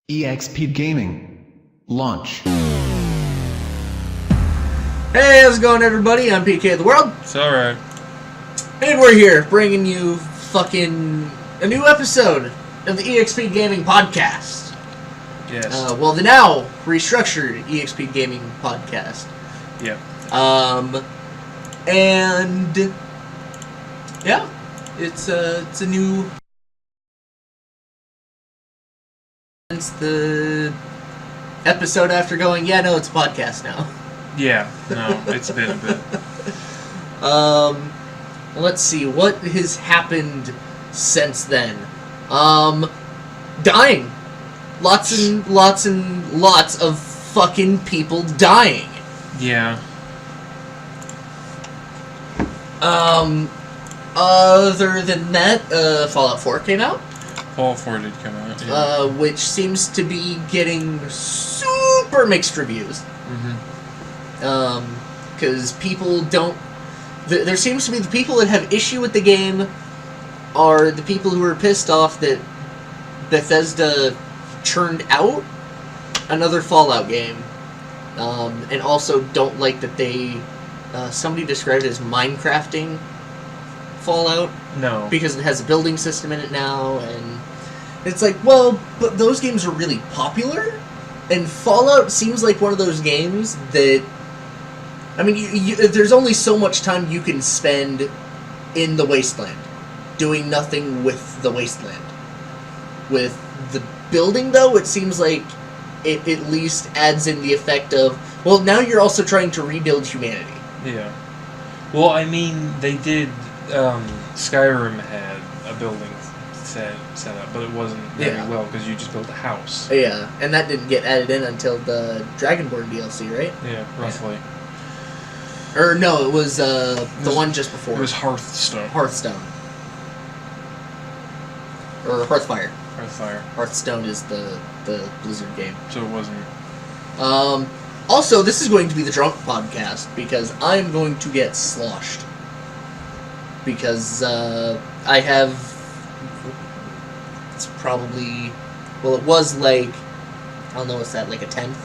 EXP'd Gaming. Launch. Hey, how's it going, everybody? I'm PK of the World. It's alright. And we're here bringing you fucking a new episode of the EXP'd Gaming Podcast. Yes. Well, the now restructured EXP'd Gaming Podcast. Yeah. And yeah, it's a new. Since the episode after going, yeah, no, it's a podcast now. Yeah. No, it's been a bit. Let's see, what has happened since then? Dying. Lots and lots of fucking people dying. Yeah. Other than that, Fallout 4 came out. Fallout 4 did come out. Yeah. Which seems to be getting super mixed reviews. Because people don't... There seems to be the people that have issue with the game are the people who are pissed off that Bethesda churned out another Fallout game. And also don't like that they... somebody described it as Minecrafting Fallout. No. Because it has a building system in it now, and it's like, well, but those games are really popular, and Fallout seems like one of those games that... I mean, there's only so much time you can spend in the wasteland, doing nothing with the wasteland. With the building, though, it seems like it at least adds in the effect of, well, now you're also trying to rebuild humanity. Yeah. Well, I mean, they did... Skyrim had a building set up, but it wasn't very well because you just built a house. Yeah, and that didn't get added in until the Dragonborn DLC, right? Yeah, roughly. Yeah. Or no, it was the one just before. It was Hearthstone. Hearthstone. Or Hearthfire. Hearthfire. Hearthstone is the Blizzard game. So it wasn't... Also, this is going to be the drunk podcast because I'm going to get sloshed. Because I have... It's probably... Well, it was like... I don't know, what's that, like a tenth?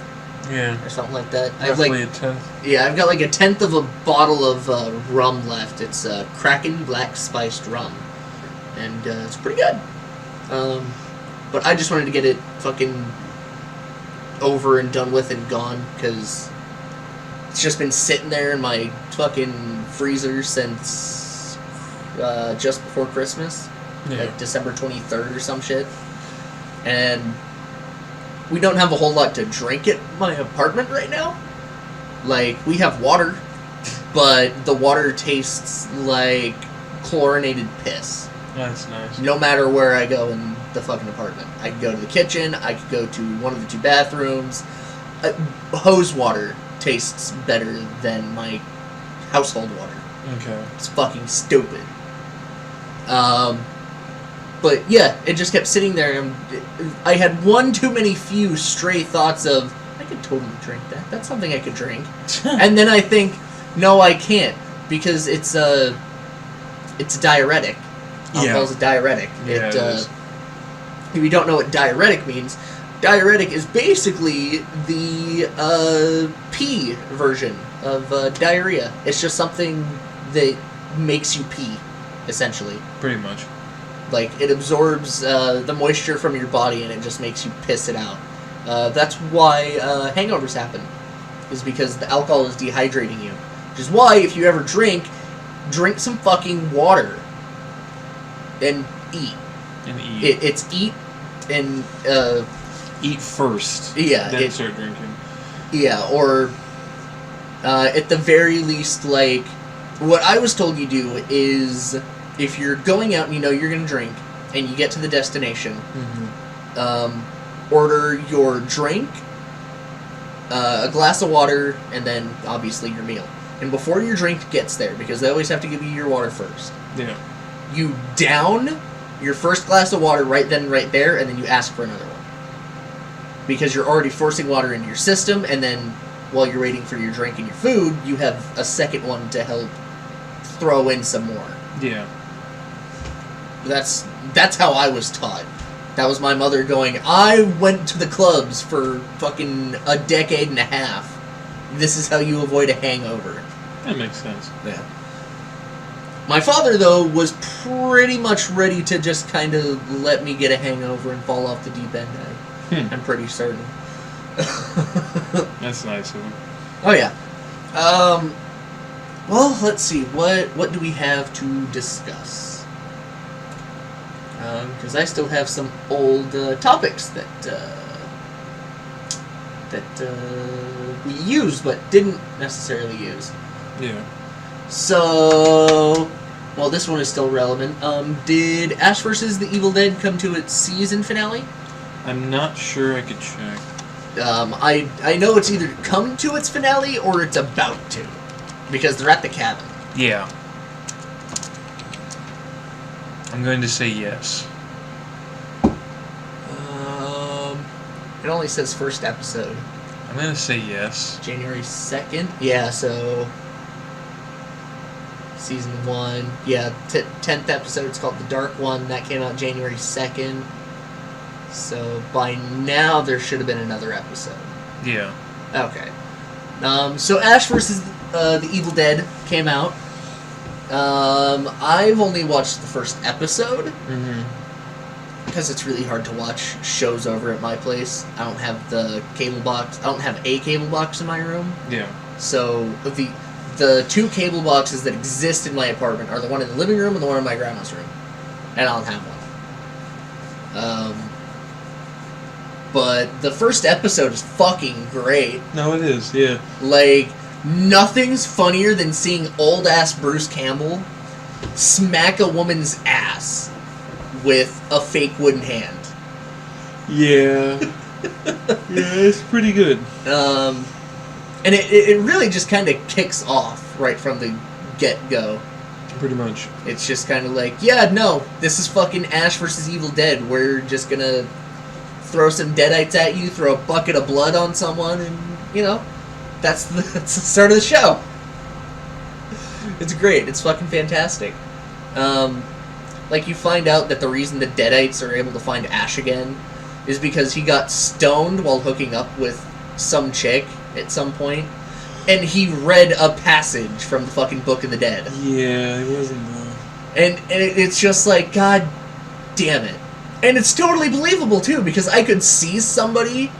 Yeah. Or something like that. Roughly a tenth. Yeah, I've got like a tenth of a bottle of rum left. It's Kraken Black Spiced Rum. And it's pretty good. But I just wanted to get it fucking over and done with and gone, because it's just been sitting there in my fucking freezer since just before Christmas. Yeah. Like December 23rd or some shit. And we don't have a whole lot to drink at my apartment right now. Like, we have water, but the water tastes like chlorinated piss. That's nice. No matter where I go in the fucking apartment. I could go to the kitchen, I could go to one of the two bathrooms. Hose water tastes better than my household water. Okay. It's fucking stupid. But yeah, it just kept sitting there, and I had one too many few stray thoughts of, I could totally drink that. That's something I could drink. And then I think, no, I can't, because it's a diuretic. Alcohol's a diuretic. Yeah, it is. If you don't know what diuretic means, diuretic is basically the pee version of diarrhea. It's just something that makes you pee, essentially. Pretty much. Like, it absorbs the moisture from your body and it just makes you piss it out. That's why hangovers happen, is because the alcohol is dehydrating you. Which is why, if you ever drink some fucking water and eat. And eat. It's eat and... eat first. Yeah. Then start drinking. Yeah, or at the very least, like, what I was told you do is, if you're going out and you know you're going to drink, and you get to the destination, order your drink, a glass of water, and then, obviously, your meal. And before your drink gets there, because they always have to give you your water first, Yeah. you down your first glass of water right then, right there, and then you ask for another one. Because you're already forcing water into your system, and then, while you're waiting for your drink and your food, you have a second one to help throw in some more. Yeah. That's how I was taught. That was my mother going, I went to the clubs for fucking a decade and a half. This is how you avoid a hangover. That makes sense. Yeah. My father, though, was pretty much ready to just kind of let me get a hangover and fall off the deep end. I'm pretty certain. That's nice of him. Oh, yeah. Well, let's see. What do we have to discuss? Because I still have some old topics that we used but didn't necessarily use. Yeah. So, well, this one is still relevant. Did Ash vs. the Evil Dead come to its season finale? I'm not sure. I could check. I know it's either come to its finale or it's about to, because they're at the cabin. Yeah. I'm going to say yes. It only says first episode. I'm going to say yes. January 2nd? Yeah, so... Season 1. Yeah, 10th episode. It's called The Dark One. That came out January 2nd. So, by now, there should have been another episode. Yeah. Okay. So, Ash vs. the Evil Dead came out. I've only watched the first episode. Mm-hmm. Because it's really hard to watch shows over at my place. I don't have the cable box. I don't have a cable box in my room. Yeah. So the two cable boxes that exist in my apartment are the one in the living room and the one in my grandma's room. And I don't have one. But the first episode is fucking great. No, it is, yeah. Like, nothing's funnier than seeing old-ass Bruce Campbell smack a woman's ass with a fake wooden hand. Yeah. Yeah, it's pretty good. And it really just kind of kicks off right from the get-go. Pretty much. It's just kind of like, yeah, no, this is fucking Ash vs. Evil Dead. We're just gonna throw some deadites at you, throw a bucket of blood on someone, and, you know, that's the start of the show. It's great. It's fucking fantastic. Like, you find out that the reason the deadites are able to find Ash again is because he got stoned while hooking up with some chick at some point, and he read a passage from the fucking Book of the Dead. Yeah, it wasn't And it's just like, god damn it. And it's totally believable, too, because I could see somebody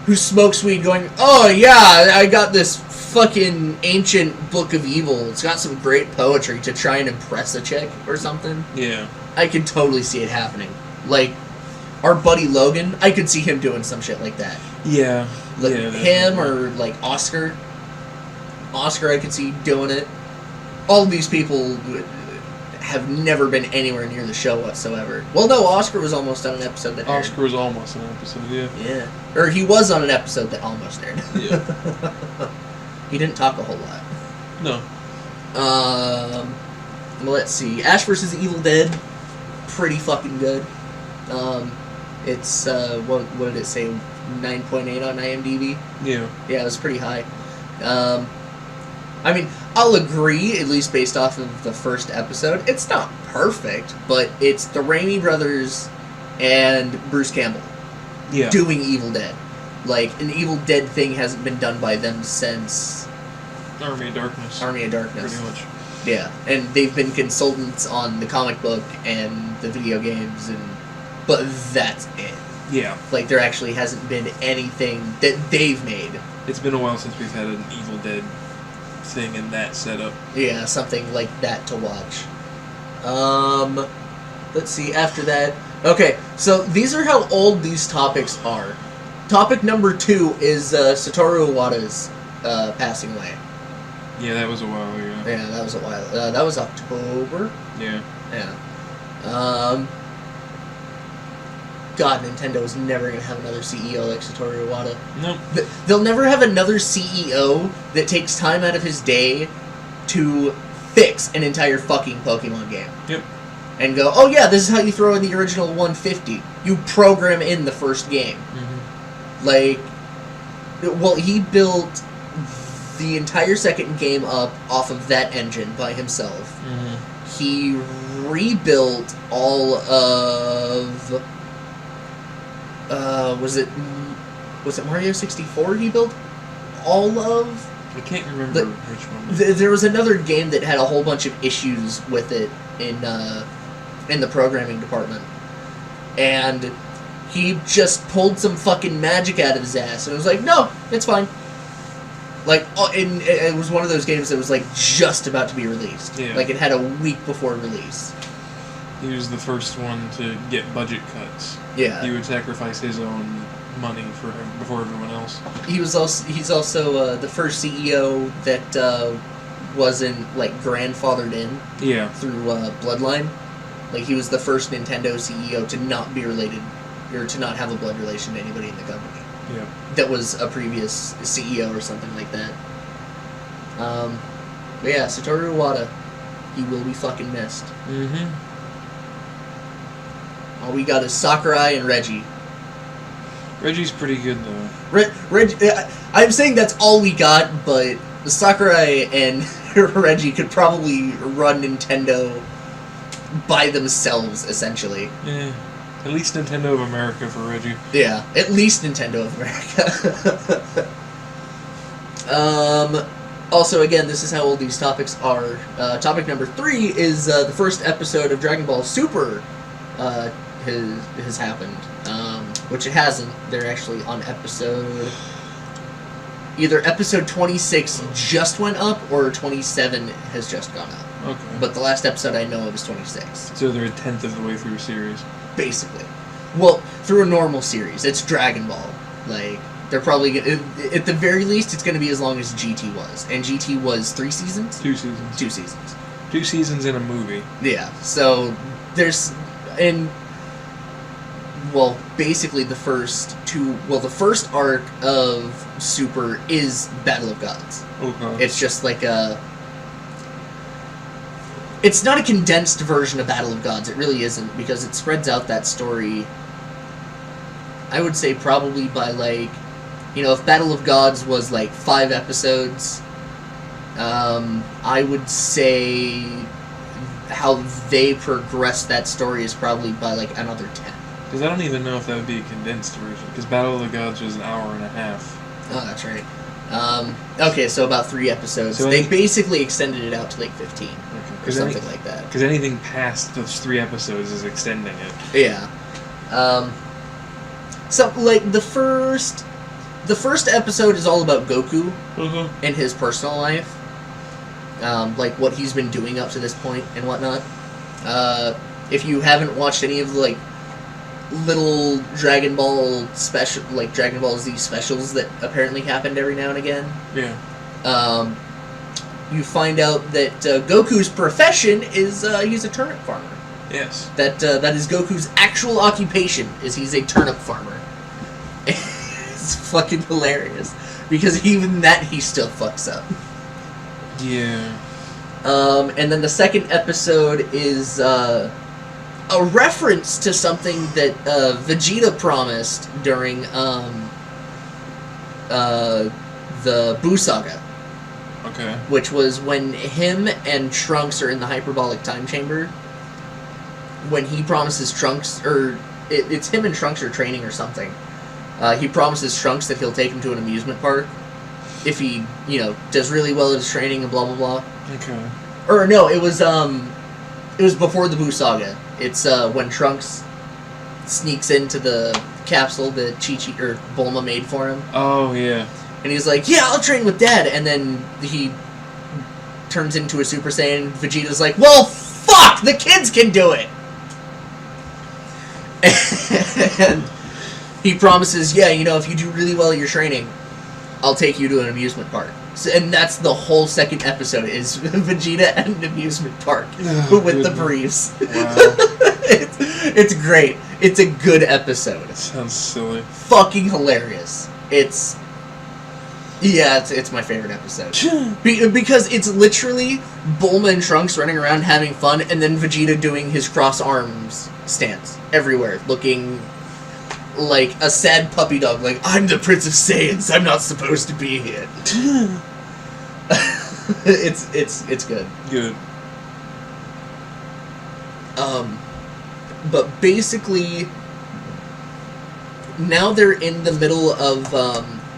who smokes weed going, oh yeah, I got this fucking ancient Book of Evil. It's got some great poetry to try and impress a chick or something. Yeah. I could totally see it happening. Like, our buddy Logan, I could see him doing some shit like that. Yeah. Like, yeah, him or, like, Oscar. Oscar, I could see doing it. All of these people have never been anywhere near the show whatsoever. Well, no, Oscar was almost on an episode that aired. Oscar was almost on an episode, yeah. Yeah. Or he was on an episode that almost aired. Yeah. He didn't talk a whole lot. No. Well, let's see. Ash vs. Evil Dead, pretty fucking good. It's, what did it say? 9.8 on IMDb? Yeah. Yeah, it was pretty high. I mean, I'll agree, at least based off of the first episode, it's not perfect, but it's the Raimi brothers and Bruce Campbell doing Evil Dead. Like, an Evil Dead thing hasn't been done by them since... Army of Darkness. Army of Darkness. Pretty much. Yeah, and they've been consultants on the comic book and the video games, but that's it. Yeah. Like, there actually hasn't been anything that they've made. It's been a while since we've had an Evil Dead thing in that setup. Yeah, something like that to watch. Let's see, after that... Okay, so these are how old these topics are. Topic number 2 is Satoru Iwata's passing away. Yeah, that was a while ago. Yeah, that was a while. That was October? Yeah. Yeah. God, Nintendo is never going to have another CEO like Satoru Iwata. No. They'll never have another CEO that takes time out of his day to fix an entire fucking Pokemon game. Yep. And go, oh yeah, this is how you throw in the original 150. You program in the first game. Mm-hmm. Like, well, he built the entire second game up off of that engine by himself. Mm-hmm. He rebuilt all of Was it Mario 64 he built all of? I can't remember which one. There was another game that had a whole bunch of issues with it in the programming department, and he just pulled some fucking magic out of his ass and was like, "No, it's fine." Like, it was one of those games that was like just about to be released. Yeah. Like it had a week before release. He was the first one to get budget cuts. Yeah. He would sacrifice his own money before everyone else. He's also the first CEO that wasn't like grandfathered in. Yeah. Through bloodline. Like he was the first Nintendo CEO to not be related or to not have a blood relation to anybody in the company. Yeah. That was a previous CEO or something like that. But yeah, Satoru Iwata, he will be fucking missed. Mm-hmm. All we got is Sakurai and Reggie. Reggie's pretty good though. I'm saying that's all we got, but Sakurai and Reggie could probably run Nintendo by themselves, essentially. Yeah. At least Nintendo of America for Reggie. Yeah, at least Nintendo of America. Also, again, this is how old these topics are. Topic number 3 is the first episode of Dragon Ball Super has happened. Which it hasn't. They're actually on either episode 26 just went up, or 27 has just gone up. Okay. But the last episode I know of is 26. So they're a tenth of the way through a series. Basically. Well, through a normal series. It's Dragon Ball. Like, they're probably gonna, at the very least, it's going to be as long as GT was. And GT was 3 seasons? 2 seasons. 2 seasons. 2 seasons in a movie. Yeah. So, there's... And... Well, basically the first arc of Super is Battle of Gods. Okay. It's just like a... It's not a condensed version of Battle of Gods. It really isn't, because it spreads out that story, I would say probably by, like... if Battle of Gods was, like, 5 episodes, I would say how they progress that story is probably by, like, another 10. Because I don't even know if that would be a condensed version, because Battle of the Gods was an hour and a half. Oh, that's right. Okay, so about 3 episodes. So they basically extended it out to, like, 15. Or something like that. Because anything past those 3 episodes is extending it. Yeah. So, like, the first episode is all about Goku and his personal life. Like, what he's been doing up to this point and whatnot. If you haven't watched any of the, like, little Dragon Ball special, like, Dragon Ball Z specials that apparently happened every now and again. Yeah. You find out that Goku's profession is he's a turnip farmer. Yes. That is Goku's actual occupation, is he's a turnip farmer. It's fucking hilarious. Because even that he still fucks up. Yeah. And then the second episode is a reference to something that Vegeta promised during the Buu Saga. Okay. Which was when him and Trunks are in the hyperbolic time chamber. When he promises Trunks, or it's him and Trunks are training or something. He promises Trunks that he'll take him to an amusement park if he, does really well at his training and blah blah blah. Okay. Or no, it was before the Buu Saga. It's when Trunks sneaks into the capsule that Chi-Chi or Bulma made for him. Oh yeah. And he's like, yeah, I'll train with Dad. And then he turns into a Super Saiyan. Vegeta's like, well, fuck! The kids can do it! And he promises, yeah, if you do really well at your training, I'll take you to an amusement park. So, and that's the whole second episode, is Vegeta at an amusement park with the briefs. Wow. It's great. It's a good episode. That sounds silly. Fucking hilarious. It's my favorite episode. Because it's literally Bulma and Trunks running around having fun, and then Vegeta doing his cross arms stance everywhere, looking like a sad puppy dog, like, I'm the Prince of Saiyans, I'm not supposed to be here. It's good. Good. But basically, now they're in the middle of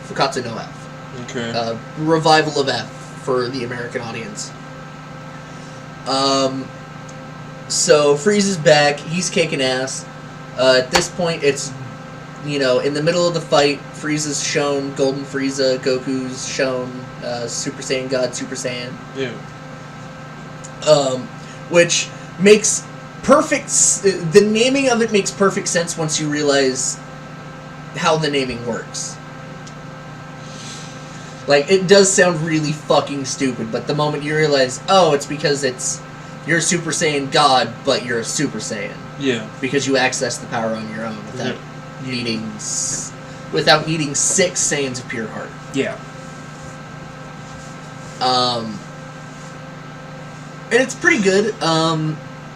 Fukatsu no F. Okay. Revival of F for the American audience. So Frieza's back. He's kicking ass. At this point, it's, in the middle of the fight, Frieza's shown Golden Frieza, Goku's shown Super Saiyan God, Super Saiyan. Yeah. Which makes the naming of it makes perfect sense once you realize how the naming works. Like, it does sound really fucking stupid, but the moment you realize, oh, it's because you're a Super Saiyan God, but you're a Super Saiyan. Yeah. Because you access the power on your own without needing 6 Saiyans of pure heart. Yeah. And it's pretty good.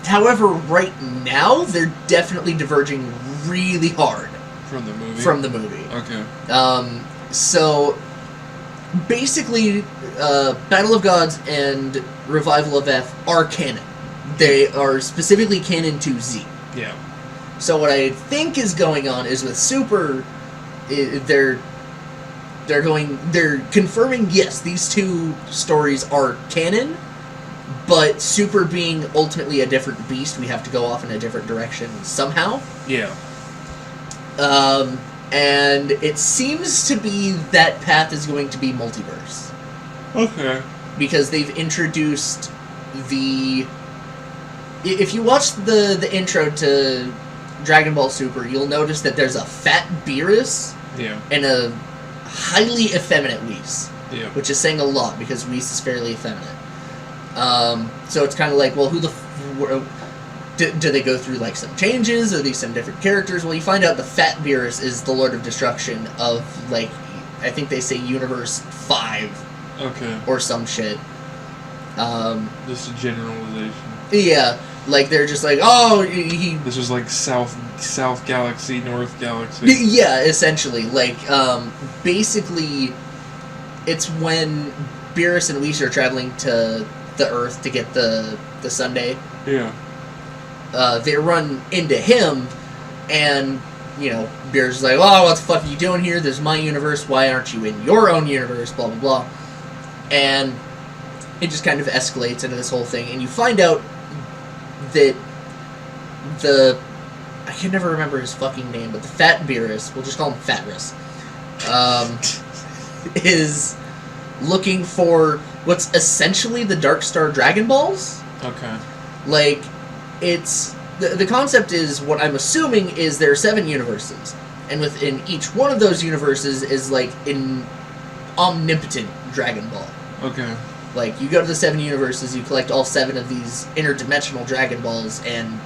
However, right now, they're definitely diverging really hard. From the movie. Okay. So, basically, Battle of Gods and Revival of F are canon. They are specifically canon to Z. Yeah. So what I think is going on is with Super, they're confirming, yes, these two stories are canon, but Super being ultimately a different beast, we have to go off in a different direction somehow. Yeah. And it seems to be that path is going to be multiverse. Okay. Because they've introduced if you watch the intro to Dragon Ball Super, you'll notice that there's a fat Beerus and a highly effeminate Whis. Yeah. Which is saying a lot, because Whis is fairly effeminate. So it's kind of like, well, do they go through, like, some changes? Are these some different characters? Well, you find out the fat Beerus is the Lord of Destruction of, like, I think they say Universe 5. Okay. Or some shit. This is a generalization. Yeah. Like, they're just like, oh, he... This was like South Galaxy, North Galaxy. Yeah, essentially. Like, basically, it's when Beerus and Whis are traveling to the Earth to get the Sunday. Yeah. They run into him, and, Beerus is like, oh, what the fuck are you doing here? This is my universe. Why aren't you in your own universe? Blah, blah, blah. And it just kind of escalates into this whole thing, and you find out that I can never remember his fucking name, but the fat Beerus, we'll just call him Fatrus, is looking for what's essentially the Dark Star Dragon Balls. Okay. Like, it's... The concept is, what I'm assuming is there are 7 universes, and within each one of those universes is, like, an omnipotent Dragon Ball. Okay. Like, you go to the 7 universes, you collect all 7 of these interdimensional Dragon Balls, and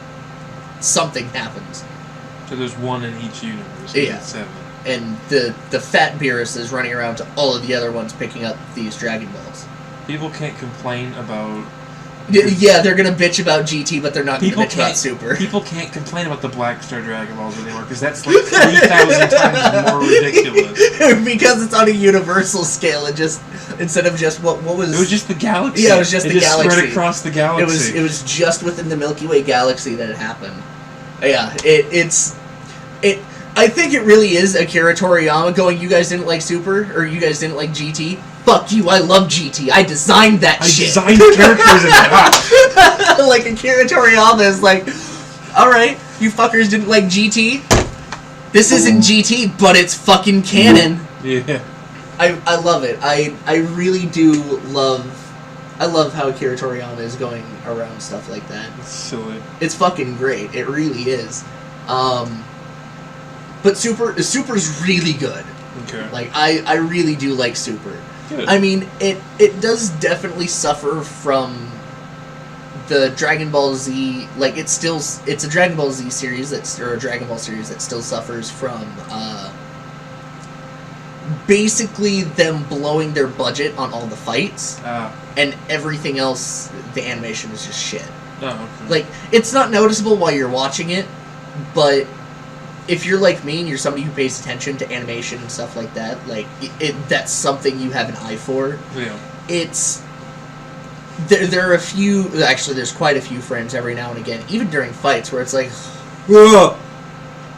something happens. So there's 1 in each universe. Yeah. 7. And the fat Beerus is running around to all of the other ones picking up these Dragon Balls. People can't complain about... Yeah, they're gonna bitch about GT, but they're not gonna bitch about Super. People can't complain about the Black Star Dragon Balls anymore, because that's like 3,000 times more ridiculous. Because it's on a universal scale, and just instead of just what was... It was just the galaxy. Yeah, it was just the galaxy. Spread across the galaxy. It was just within the Milky Way galaxy that it happened. Yeah, I think it really is Akira Toriyama going, you guys didn't like Super, or you guys didn't like GT? Fuck you, I love GT. I designed that shit. I designed characters in that. Like, Akira Toriyama is like, alright, you fuckers didn't like GT? This isn't GT, but it's fucking canon. Yeah. I love it. I really do love... I love how Akira Toriyama is going around stuff like that. It's silly. It's fucking great. It really is. But Super's really good. Okay. Like, I really do like Super. Good. I mean, it does definitely suffer from the Dragon Ball Z. Like, it's a Dragon Ball Z series or a Dragon Ball series that still suffers from basically them blowing their budget on all the fights, and everything else. The animation is just shit. Oh, okay. Like, it's not noticeable while you're watching it, but if you're like me and you're somebody who pays attention to animation and stuff like that, like, that's something you have an eye for. Yeah. It's... There are a few... Actually, there's quite a few frames every now and again, even during fights, where it's like... Ugh!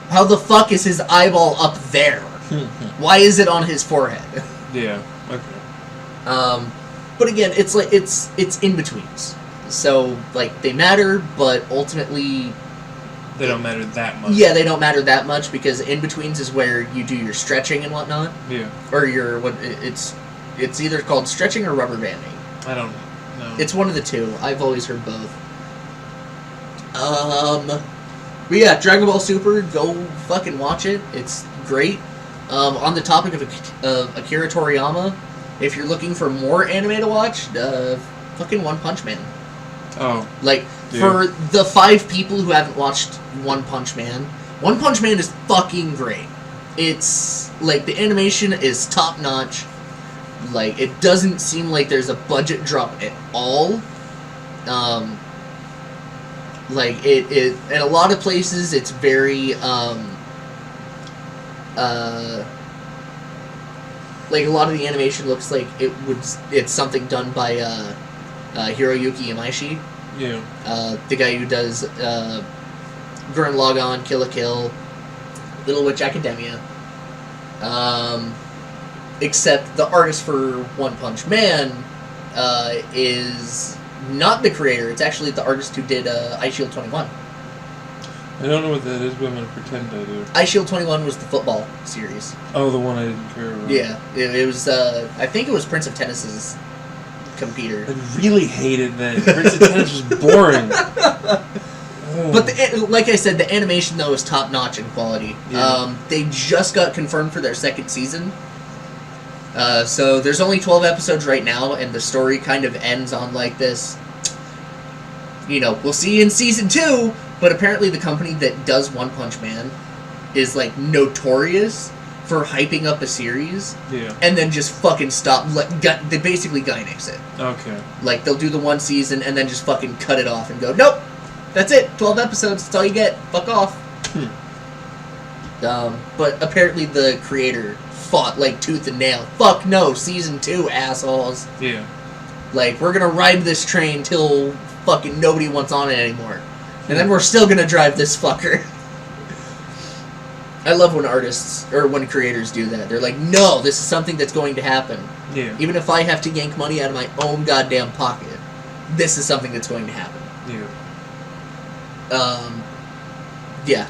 How the fuck is his eyeball up there? Why is it on his forehead? Yeah. Okay. But again, it's like it's in betweens. So like they matter, but ultimately they don't matter that much. Yeah, they don't matter that much because in betweens is where you do your stretching and whatnot. Yeah. Or your it's either called stretching or rubber banding. I don't know. It's one of the two. I've always heard both. But yeah, Dragon Ball Super, go fucking watch it. It's great. On the topic of Akira Toriyama, if you're looking for more anime to watch, fucking One Punch Man. Oh. Like, dude. For the 5 people who haven't watched One Punch Man is fucking great. It's, like, the animation is top-notch. Like, it doesn't seem like there's a budget drop at all. Like, it in a lot of places, it's very, like, a lot of the animation looks like it's something done by, Hiroyuki Imaishi. Yeah. The guy who does, Gurren Lagann, Kill la Kill, Little Witch Academia. Except the artist for One Punch Man, is not the creator. It's actually the artist who did, Ice Shield 21. I don't know what that is, but I'm going to pretend I do. Ice Shield 21 was the football series. Oh, the one I didn't care about. Yeah. It was, I think it was Prince of Tennis's computer. I really hated that. Prince of Tennis was boring. But like I said, the animation though is top notch in quality. Yeah. They just got confirmed for their 2nd season. So there's only 12 episodes right now, and the story kind of ends on like this. You know, we'll see you in season 2. But apparently, the company that does One Punch Man is like notorious for hyping up a series, and then just fucking stop. They basically Gainax it. Okay. Like they'll do the 1 season and then just fucking cut it off and go, nope, that's it. 12 episodes. That's all you get. Fuck off. But apparently the creator fought like tooth and nail. Fuck no, season 2, assholes. Yeah. Like we're gonna ride this train till fucking nobody wants on it anymore. And then we're still gonna drive this fucker. I love when artists, or when creators do that. They're like, no, this is something that's going to happen. Yeah. Even if I have to yank money out of my own goddamn pocket, this is something that's going to happen. Yeah. Yeah,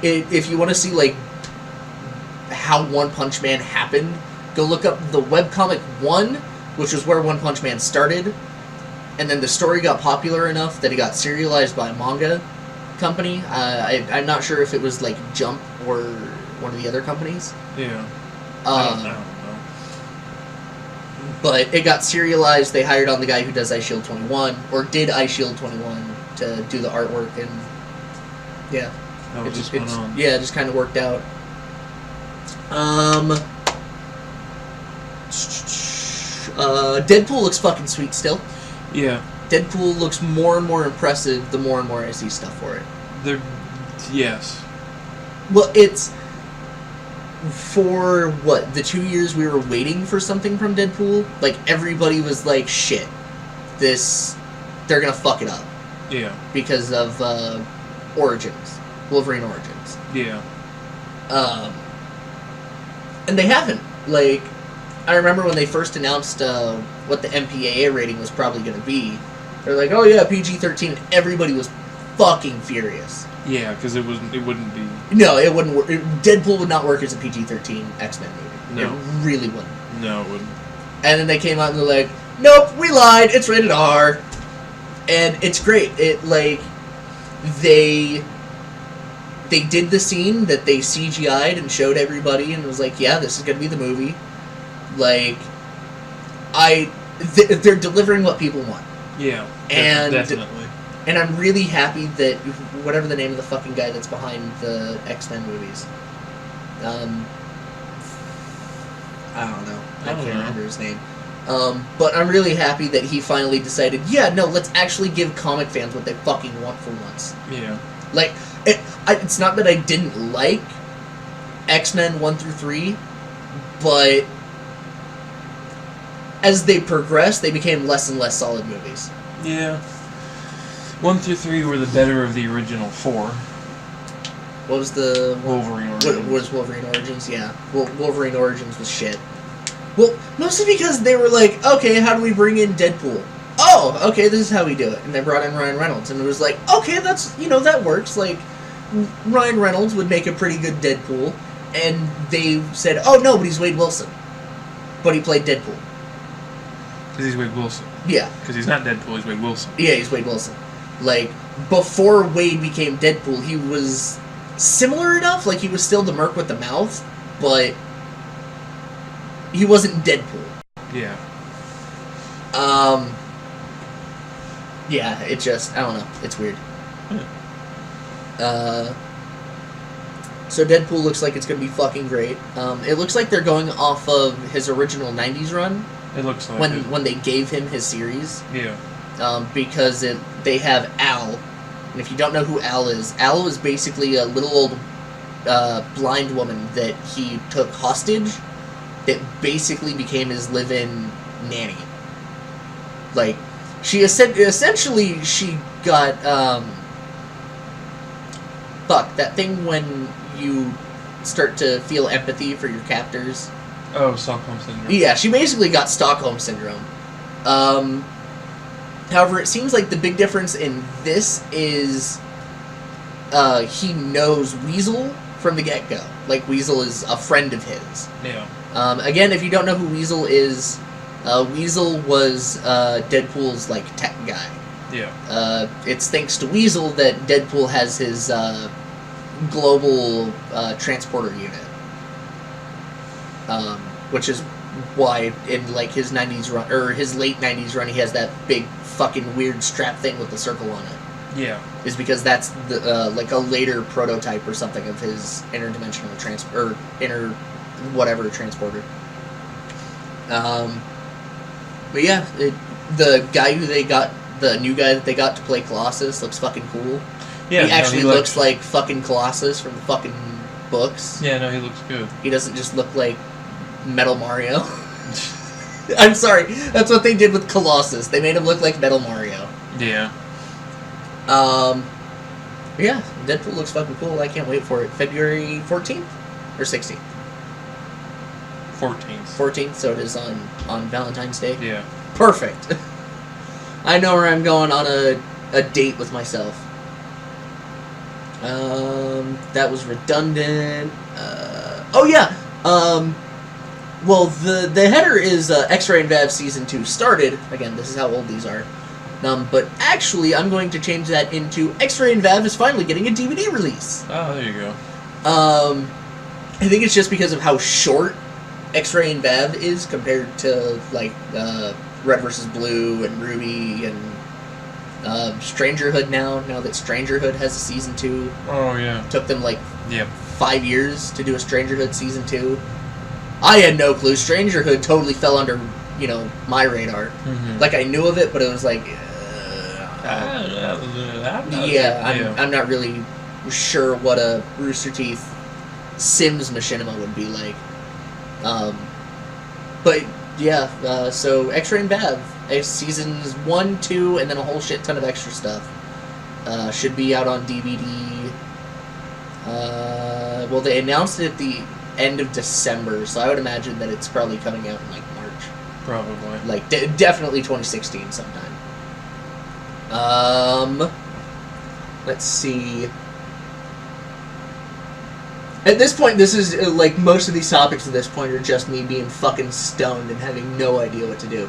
if you want to see, like, how One Punch Man happened, go look up the webcomic 1, which was where One Punch Man started. And then the story got popular enough that it got serialized by a manga company. I'm not sure if it was like Jump or one of the other companies. Yeah. I don't know. But it got serialized. They hired on the guy who does Ice Shield 21, or did Ice Shield 21, to do the artwork, and yeah. That was just went on. Yeah, it just kind of worked out. Deadpool looks fucking sweet still. Yeah. Deadpool looks more and more impressive the more and more I see stuff for it. Yes. Well, it's... For, what, the 2 years we were waiting for something from Deadpool, like, everybody was like, shit, they're gonna fuck it up. Yeah. Because of, Origins. Wolverine Origins. Yeah. And they haven't. Like, I remember when they first announced, what the MPAA rating was probably gonna be. They're like, oh yeah, PG-13, and everybody was fucking furious. Yeah, because it wouldn't be... No, it wouldn't work. Deadpool would not work as a PG-13 X-Men movie. No. It really wouldn't. No, it wouldn't. And then they came out and they're like, nope, we lied, it's rated R. And it's great. It, like, they did the scene that they CGI'd and showed everybody and was like, yeah, this is gonna be the movie. Like, they're delivering what people want. Yeah, and definitely. And I'm really happy that, whatever the name of the fucking guy that's behind the X-Men movies, I don't know. I can't remember his name. But I'm really happy that he finally decided, yeah, no, let's actually give comic fans what they fucking want for once. Yeah. Like, it's not that I didn't like X-Men 1 through 3, but as they progressed, they became less and less solid movies. Yeah. 1 through 3 were the better of the original 4. What was the... Wolverine Origins. What was Wolverine Origins? Yeah. Wolverine Origins was shit. Well, mostly because they were like, okay, how do we bring in Deadpool? Oh, okay, this is how we do it. And they brought in Ryan Reynolds, and it was like, okay, that's, that works. Like, Ryan Reynolds would make a pretty good Deadpool, and they said, oh, no, but he's Wade Wilson. But he played Deadpool. Because he's Wade Wilson. Yeah. Because he's not Deadpool, he's Wade Wilson. Yeah, he's Wade Wilson. Like, before Wade became Deadpool, he was similar enough, like, he was still the merc with the mouth, but he wasn't Deadpool. Yeah. Yeah, it just, I don't know, it's weird. So Deadpool looks like it's going to be fucking great. It looks like they're going off of his original 90s run. It looks like when they gave him his series. Yeah. Because they have Al. And if you don't know who Al is basically a little old blind woman that he took hostage that basically became his live-in nanny. Like, she essentially she got that thing when you start to feel empathy for your captors. Oh, Stockholm Syndrome. Yeah, she basically got Stockholm Syndrome. However, it seems like the big difference in this is he knows Weasel from the get-go. Like, Weasel is a friend of his. Yeah. Again, if you don't know who Weasel is, Weasel was Deadpool's, like, tech guy. Yeah. It's thanks to Weasel that Deadpool has his global transporter unit. Which is why in like his 90s run or his late 90s run he has that big fucking weird strap thing with the circle on it. Yeah. Is because that's the like a later prototype or something of his interdimensional transporter. But yeah, the guy who they got, the new guy that they got to play Colossus looks fucking cool. Yeah, he actually looks like fucking Colossus from the fucking books. Yeah, no, he looks good. He doesn't just look like Metal Mario. I'm sorry, that's what they did with Colossus. They made him look like Metal Mario. Yeah. Yeah, Deadpool looks fucking cool. I can't wait for it. February 14th? Or 16th? 14th. 14th, so it is on Valentine's Day? Yeah. Perfect. I know where I'm going on a date with myself. That was redundant. Oh yeah. Well, the header is X-Ray and Vav Season 2 started. Again, this is how old these are. But actually, I'm going to change that into X-Ray and Vav is finally getting a DVD release. Oh, there you go. I think it's just because of how short X-Ray and Vav is compared to, like, Red vs. Blue and Ruby and Strangerhood now that Strangerhood has a Season 2. Oh, yeah. Took them, like, Yep. 5 years to do a Strangerhood Season 2. I had no clue. Strangerhood totally fell under, my radar. Mm-hmm. Like, I knew of it, but it was like... I'm not really sure what a Rooster Teeth Sims machinima would be like. But, yeah, so X-Ray and Vav, Seasons 1, 2, and then a whole shit ton of extra stuff. Should be out on DVD. Well, they announced it at the end of December, so I would imagine that it's probably coming out in, like, March. Probably. Like, definitely 2016 sometime. Let's see. At this point, this is, like, most of these topics at this point are just me being fucking stoned and having no idea what to do.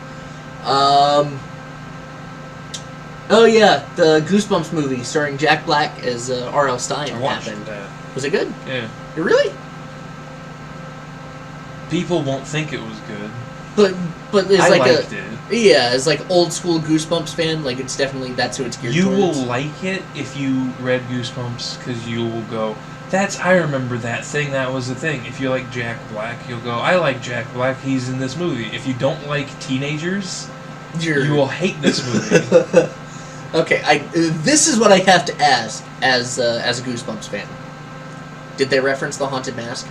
Oh yeah, the Goosebumps movie starring Jack Black as R.L. Stine happened. That. Was it good? Yeah. Really? People won't think it was good. But it's I like liked it. Yeah, as like old school Goosebumps fan, like it's definitely that's who it's geared You towards. will like it if you read Goosebumps because you will go, I remember that thing, that was the thing. If you like Jack Black, you'll go, I like Jack Black, he's in this movie. If you don't like teenagers, you will hate this movie. Okay, this is what I have to ask as a Goosebumps fan. Did they reference the Haunted Mask?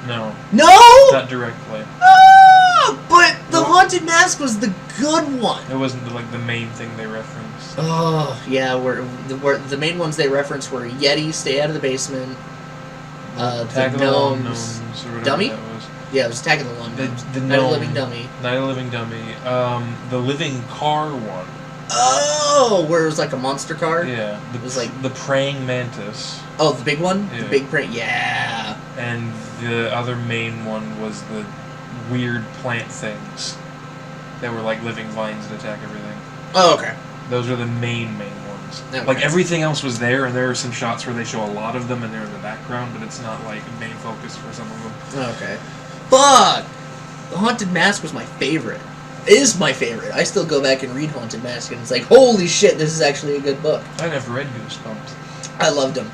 No. No! Not directly. Ah, but the The Haunted Mask was the good one. It wasn't like the main thing they referenced. Oh yeah, where the main ones they referenced were Yeti, Stay Out of the Basement, Attack the of the Lone Gnomes, Gnomes or whatever Dummy? that was. Yeah, it was Attack of the Lone Gnomes. The Night of Gnome, the Living Dummy. Night of the Living Dummy. The Living Car one. Oh, where it was like a monster car. Yeah, It was like the Praying Mantis. oh, the big one, Yeah. the big print. Yeah. And the other main one was the weird plant things that were like living vines that attack everything. Oh, okay. Those are the main ones. Okay. Like everything else was there, and there are some shots where they show a lot of them and they're in the background, but it's not like main focus for some of them. Okay. Fuck! The Haunted Mask was my favorite. Is my favorite. I still go back and read Haunted Mask, and it's like, holy shit, this is actually a good book. I never read Goosebumps. I loved him.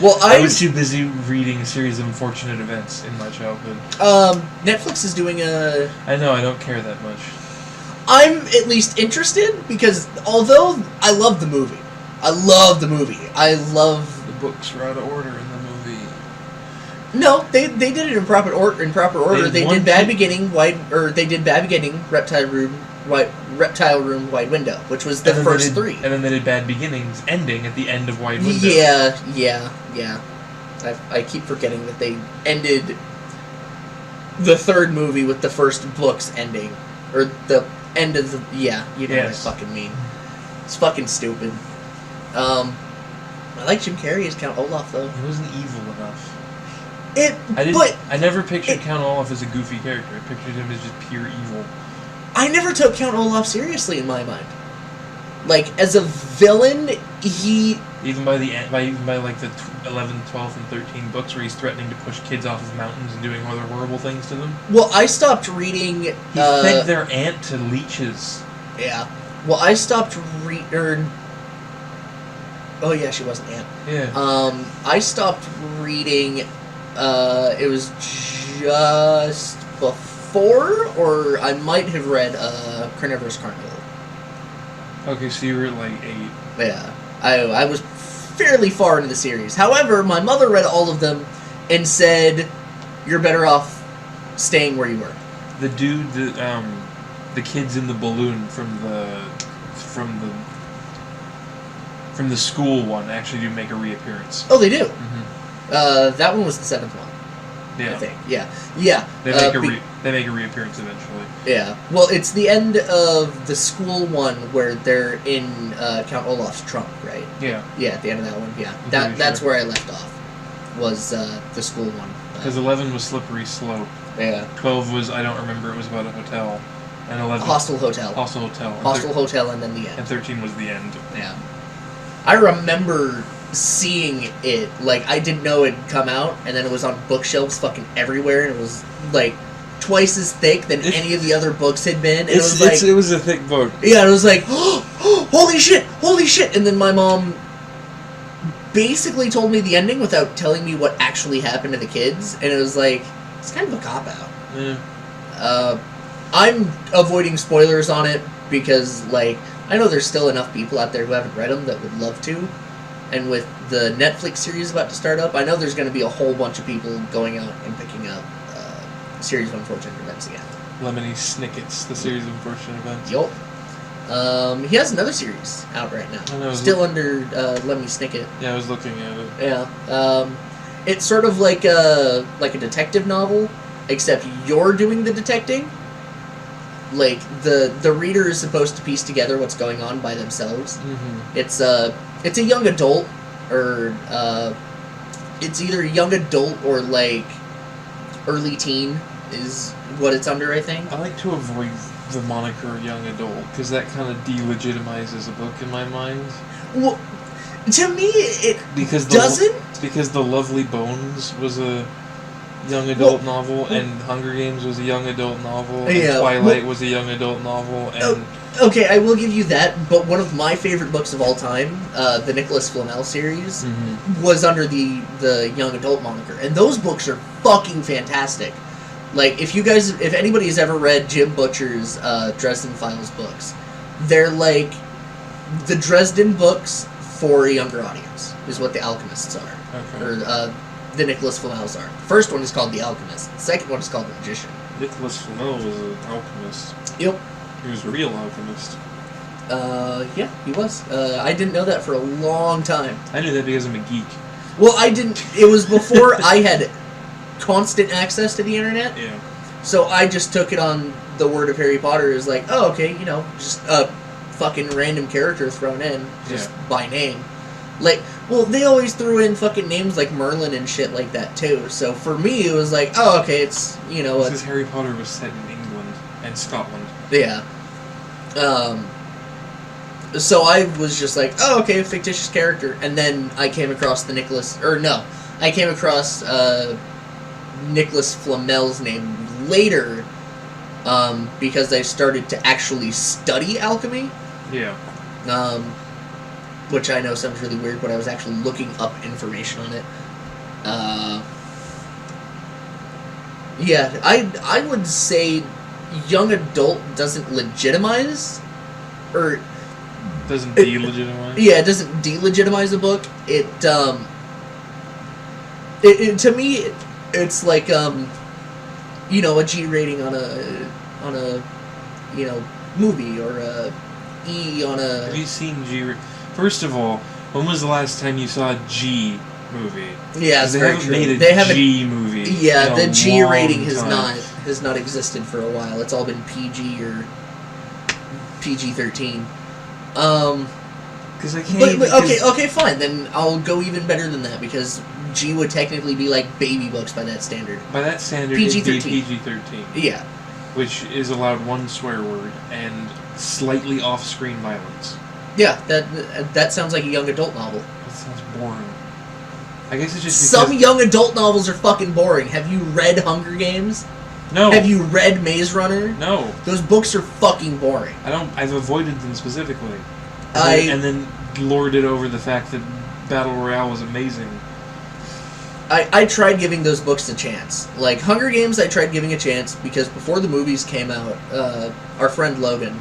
Well, I was too busy reading a series of unfortunate events in my childhood. Netflix is doing a... I know, I don't care that much. I'm at least interested, because although I love the movie, I love... The books were out of order in the movie. No, they did it in proper order. They did Bad Beginning, Reptile Room, Wide Window, which was the first three. And then they did Bad Beginnings, ending at the end of Wide Window. Yeah. I keep forgetting that they ended the third movie with the first book's ending, or the end of the you know what I fucking mean. It's fucking stupid. I like Jim Carrey as Count Olaf though. He wasn't evil enough. I never pictured Count Olaf as a goofy character. I pictured him as just pure evil. I never took Count Olaf seriously in my mind. Like, as a villain, he... Even by like the 11, 12, and 13 books where he's threatening to push kids off of mountains and doing other horrible things to them. Well, I stopped reading... He fed their aunt to leeches. Yeah. Well, I stopped reading... Oh, yeah, she was an aunt. Yeah. I stopped reading... it was just before, or I might have read Carnivorous Carnival. Okay, so you were like 8. Yeah, I was fairly far into the series. However, my mother read all of them and said, "You're better off staying where you were." The dude, the kids in the balloon from the school one actually do make a reappearance. Oh, they do. Mm-hmm. That one was the 7th one. Yeah. I think. Yeah. They make a reappearance eventually. Yeah. Well, it's the end of the school one where they're in Count Olaf's trunk, right? Yeah. Yeah, at the end of that one. Yeah. That's where I left off. Was the school one. Because 11 was Slippery Slope. Yeah. 12 was, I don't remember, it was about a hotel. And 11... Hostel Hotel. Hostel Hotel. Hostel Hotel and then the end. And 13 was the end. Yeah. I remember seeing it, like, I didn't know it'd come out, and then it was on bookshelves fucking everywhere, and it was, like, twice as thick than any of the other books had been, and it was a thick book. Yeah, and it was like, oh, holy shit, and then my mom basically told me the ending without telling me what actually happened to the kids, and it was like, it's kind of a cop-out. Yeah. I'm avoiding spoilers on it, because, like, I know there's still enough people out there who haven't read them that would love to. And with the Netflix series about to start up, I know there's going to be a whole bunch of people going out and picking up Series of Unfortunate Events again. Lemony Snicket's, the Series of Unfortunate Events. Yup. He has another series out right now. Still under Lemony Snicket. Yeah, I was looking at it. Yeah. It's sort of like a detective novel, except you're doing the detecting. Like, the reader is supposed to piece together what's going on by themselves. Mm-hmm. It's a young adult, or it's either young adult or like early teen is what it's under, I think. I like to avoid the moniker young adult because that kind of delegitimizes a book in my mind. Well, to me, it because doesn't. Because The Lovely Bones was a young adult novel, and Hunger Games was a young adult novel, and Twilight was a young adult novel, and... Okay, I will give you that, but one of my favorite books of all time, the Nicholas Flamel series, was under the young adult moniker, and those books are fucking fantastic. Like, if anybody has ever read Jim Butcher's Dresden Files books, they're like the Dresden books for a younger audience, is what The Alchemists are. Okay. Or the Nicholas Flamels are. The first one is called The Alchemist. The second one is called The Magician. Nicholas Flamel was an alchemist. Yep. He was a real alchemist. Yeah, he was. I didn't know that for a long time. I knew that because I'm a geek. Well, I didn't... It was before I had constant access to the internet. Yeah. So I just took it on the word of Harry Potter as like, oh, okay, you know, just a fucking random character thrown in, just by name. Like, well, they always threw in fucking names like Merlin and shit like that, too. So for me, it was like, oh, okay, it's, you know... Because Harry Potter was set in England and Scotland. Yeah. So I was just like, oh, okay, fictitious character. And then I came across I came across Nicholas Flamel's name later, because I started to actually study alchemy. Yeah. Which I know sounds really weird, but I was actually looking up information on it. Yeah, I would say young adult doesn't legitimize, or... Doesn't delegitimize? Yeah, it doesn't delegitimize a book. It to me, it's like, you know, a G rating on a, you know, movie, or a E on a... Have you seen G... First of all, when was the last time you saw a G movie? Yeah, they haven't made a G movie. Yeah, the G rating time. has not existed for a while. It's all been PG or PG-13. Because I can't. But okay, fine. Then I'll go even better than that, because G would technically be like baby books by that standard. By that standard, PG-13. it'd be PG-13. Yeah. Which is allowed one swear word and slightly off-screen violence. Yeah, that sounds like a young adult novel. That sounds boring. I guess it's just because... Some young adult novels are fucking boring. Have you read Hunger Games? No. Have you read Maze Runner? No. Those books are fucking boring. I've avoided them specifically. And then lorded over the fact that Battle Royale was amazing. I tried giving those books a chance. Like, Hunger Games, I tried giving a chance, because before the movies came out, our friend Logan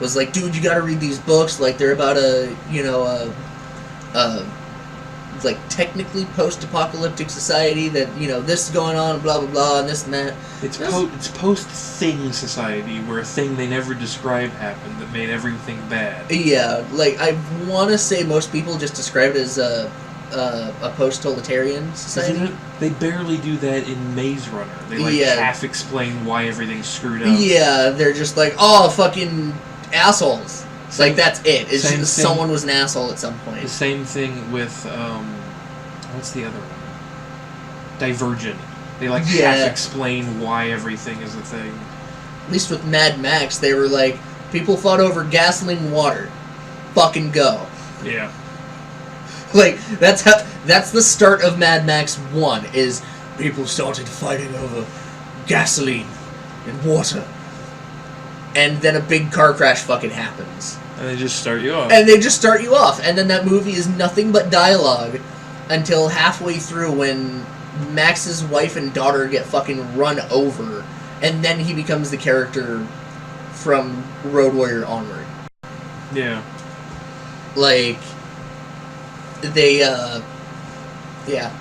was like, dude, you gotta read these books. Like, they're about like, technically post-apocalyptic society that, you know, this is going on, blah, blah, blah, and this and that. It's post-thing society, where a thing they never described happened that made everything bad. Yeah, like, I want to say most people just describe it as a post-totalitarian society. They barely do that in Maze Runner. They, half-explain why everything's screwed up. Yeah, they're just like, oh, fucking assholes. It's like, that's it. It's just someone was an asshole at some point. The same thing with, what's the other one? Divergent. They, half-explain why everything is a thing. At least with Mad Max, they were like, people fought over gasoline and water. Fucking go. Yeah. Like, that's the start of Mad Max 1, is people started fighting over gasoline and water. And then a big car crash fucking happens. And they just start you off. And then that movie is nothing but dialogue until halfway through, when Max's wife and daughter get fucking run over. And then he becomes the character from Road Warrior onward. Yeah. Like, they,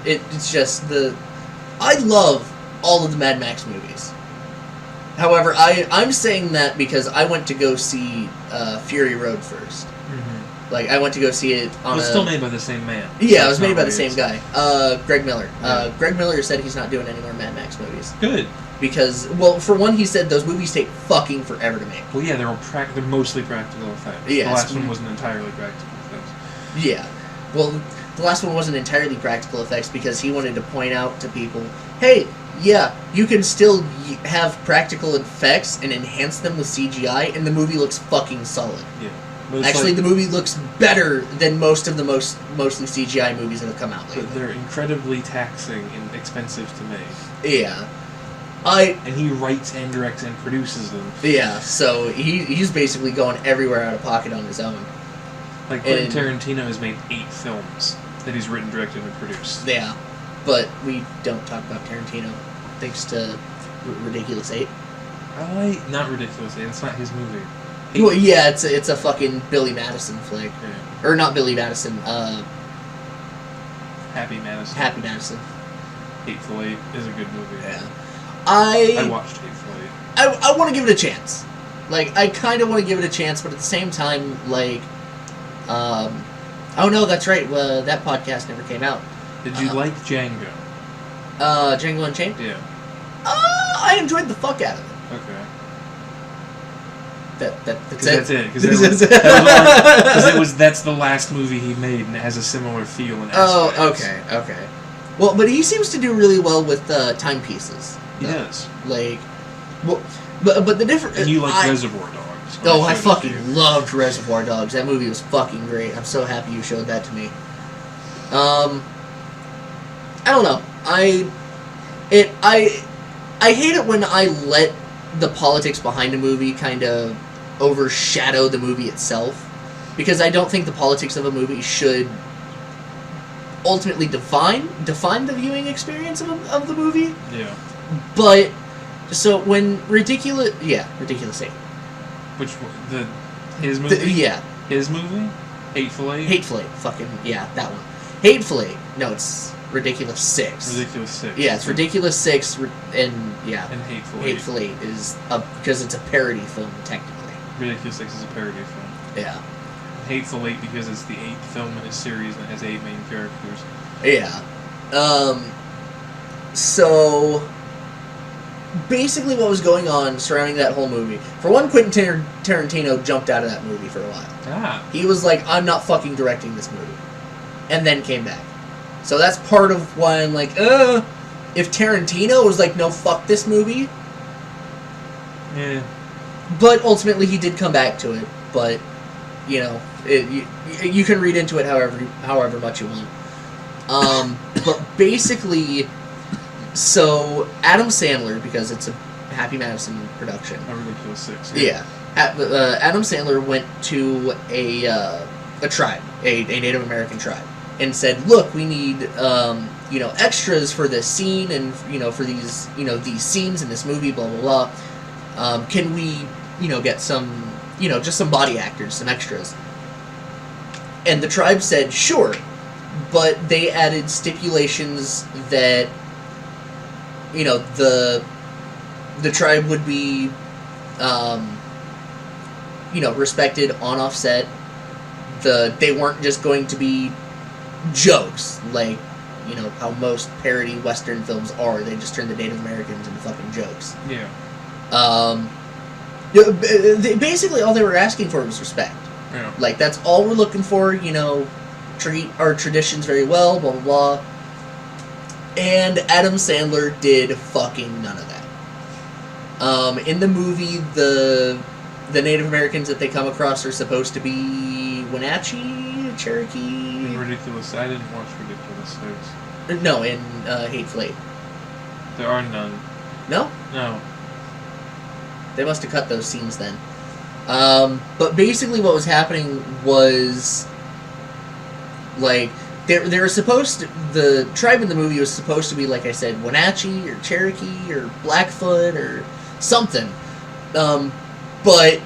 it's just I love all of the Mad Max movies. However, I'm saying that because I went to go see Fury Road first. Mm-hmm. Like, I went to go see it on It was still made by the same man. Yeah, it was made by the same guy. Greg Miller. Yeah. Greg Miller said he's not doing any more Mad Max movies. Good. Because, well, for one, he said those movies take fucking forever to make. Well, yeah, they're mostly practical effects. Yes. The last one wasn't entirely practical effects. Yeah. Well, the last one wasn't entirely practical effects because he wanted to point out to people, hey, yeah, you can still have practical effects and enhance them with CGI, and the movie looks fucking solid. Yeah. Actually, the movie looks better than most of the mostly CGI movies that have come out lately. But they're incredibly taxing and expensive to make. Yeah. And he writes and directs and produces them. Yeah, so he's basically going everywhere out of pocket on his own. Like, Quentin Tarantino has made 8 films that he's written, directed, and produced. Yeah, but we don't talk about Tarantino, thanks to Ridiculous 8. Not Ridiculous 8, it's not his movie. Well, yeah, it's a fucking Billy Madison flick. Yeah. Or not Billy Madison, Happy Madison. Happy Madison. Hateful Eight is a good movie. Yeah. I watched Hateful Eight. I want to give it a chance. Like, I kind of want to give it a chance, but at the same time, like, oh no, that's right. That podcast never came out. Did you like Django? Django Unchained? Yeah. I enjoyed the fuck out of it. Okay. That's it. Because that's the last movie he made, and it has a similar feel and aspects. Oh, okay. Well, but he seems to do really well with timepieces. He does. Like, well, but the difference. And you like Reservoir Dogs. Oh, I fucking loved Reservoir Dogs. That movie was fucking great. I'm so happy you showed that to me. I don't know. I hate it when I let the politics behind a movie kind of overshadow the movie itself, because I don't think the politics of a movie should ultimately define the viewing experience of the movie. Yeah. But so when Ridiculous 8. Which one? His movie? Yeah. His movie? Hateful Eight? Hateful Eight. Fucking, yeah, that one. Hateful Eight. No, it's Ridiculous 6. Ridiculous 6. Yeah, it's Ridiculous 6, and yeah. And Hateful Eight. Hateful Eight is because it's a parody film, technically. Ridiculous 6 is a parody film. Yeah. Hateful Eight because it's the 8th film in a series and it has 8 main characters. Yeah. So basically what was going on surrounding that whole movie. For one, Quentin Tarantino jumped out of that movie for a while. Ah. He was like, I'm not fucking directing this movie. And then came back. So that's part of why I'm like, if Tarantino was like, no, fuck this movie. Yeah. But ultimately he did come back to it. But, you know, you can read into it however much you want. But basically, so Adam Sandler, because it's a Happy Madison production. A Ridiculous 6. Yeah. Adam Sandler went to a tribe, a Native American tribe, and said, "Look, we need extras for this scene, and for these these scenes in this movie, blah blah blah. Can we get some just some body actors, some extras?" And the tribe said, "Sure," but they added stipulations that the tribe would be respected on offset. They weren't just going to be jokes like how most parody Western films are. They just turn the Native Americans into fucking jokes. Yeah. Basically all they were asking for was respect. Yeah. Like, that's all we're looking for. Treat our traditions very well, blah blah blah. And Adam Sandler did fucking none of that. In the movie, the Native Americans that they come across are supposed to be Wenatchee, Cherokee. In Ridiculous, I didn't watch Ridiculous 6. No, in Hateful Eight. There are none. No? No. They must have cut those scenes then. But basically what was happening was, like, they were supposed to, the tribe in the movie was supposed to be, like I said, Wenatchee or Cherokee or Blackfoot or something. But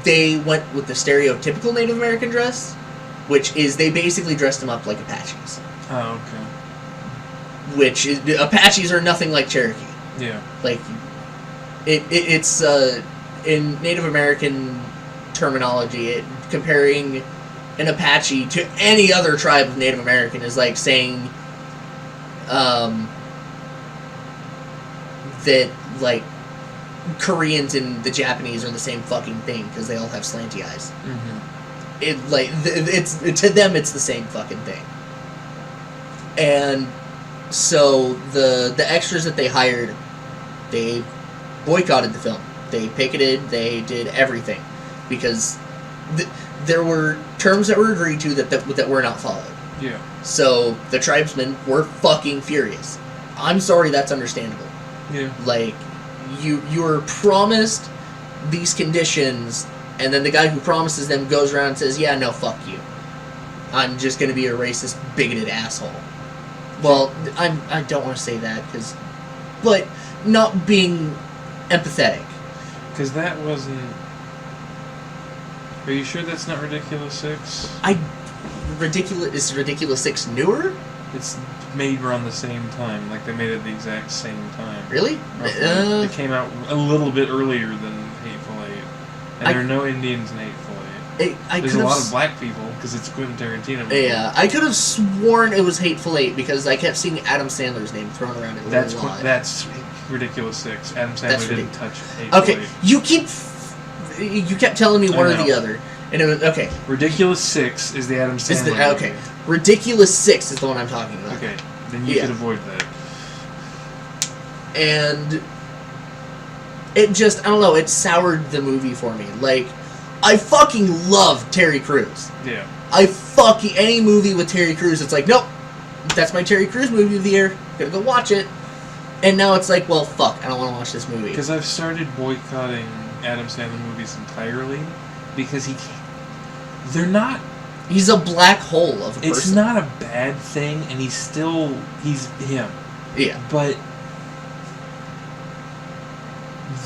they went with the stereotypical Native American dress, which is they basically dressed them up like Apaches. Oh, okay. Which is, Apaches are nothing like Cherokee. Yeah. Like, it's in Native American terminology, comparing an Apache to any other tribe of Native American is like saying that, like, Koreans and the Japanese are the same fucking thing because they all have slanty eyes. Mm-hmm. It's to them it's the same fucking thing. And so the extras that they hired, they boycotted the film. They picketed. They did everything because there were terms that were agreed to that were not followed. Yeah. So the tribesmen were fucking furious. I'm sorry, that's understandable. Yeah. Like, you were promised these conditions, and then the guy who promises them goes around and says, "Yeah, no, fuck you. I'm just going to be a racist, bigoted asshole." Well, I don't want to say that, but not being empathetic. Because that wasn't... Are you sure that's not Ridiculous 6? Is Ridiculous 6 newer? It's made around the same time. Like, they made it the exact same time. Really? Roughly. It came out a little bit earlier than Hateful Eight. And there are no Indians in Hateful Eight. There's a lot of black people, because it's Quentin Tarantino movie. Yeah, I could have sworn it was Hateful Eight, because I kept seeing Adam Sandler's name thrown around it a lot. That's Ridiculous 6. Adam Sandler didn't touch Hateful Okay, Eight. you kept telling me one or the other. And it was, okay. Ridiculous 6 is the Adam Sandler okay. Ridiculous 6 is the one I'm talking about. Okay, then you could avoid that. And it just, I don't know, it soured the movie for me. Like, I fucking love Terry Crews. Yeah. Any movie with Terry Crews, it's like, nope, that's my Terry Crews movie of the year. Gotta go watch it. And now it's like, well, fuck, I don't want to watch this movie. Because I've started boycotting Adam Sandler movies entirely, because they're not... He's a black hole of a person. It's not a bad thing, and he's him. Yeah. But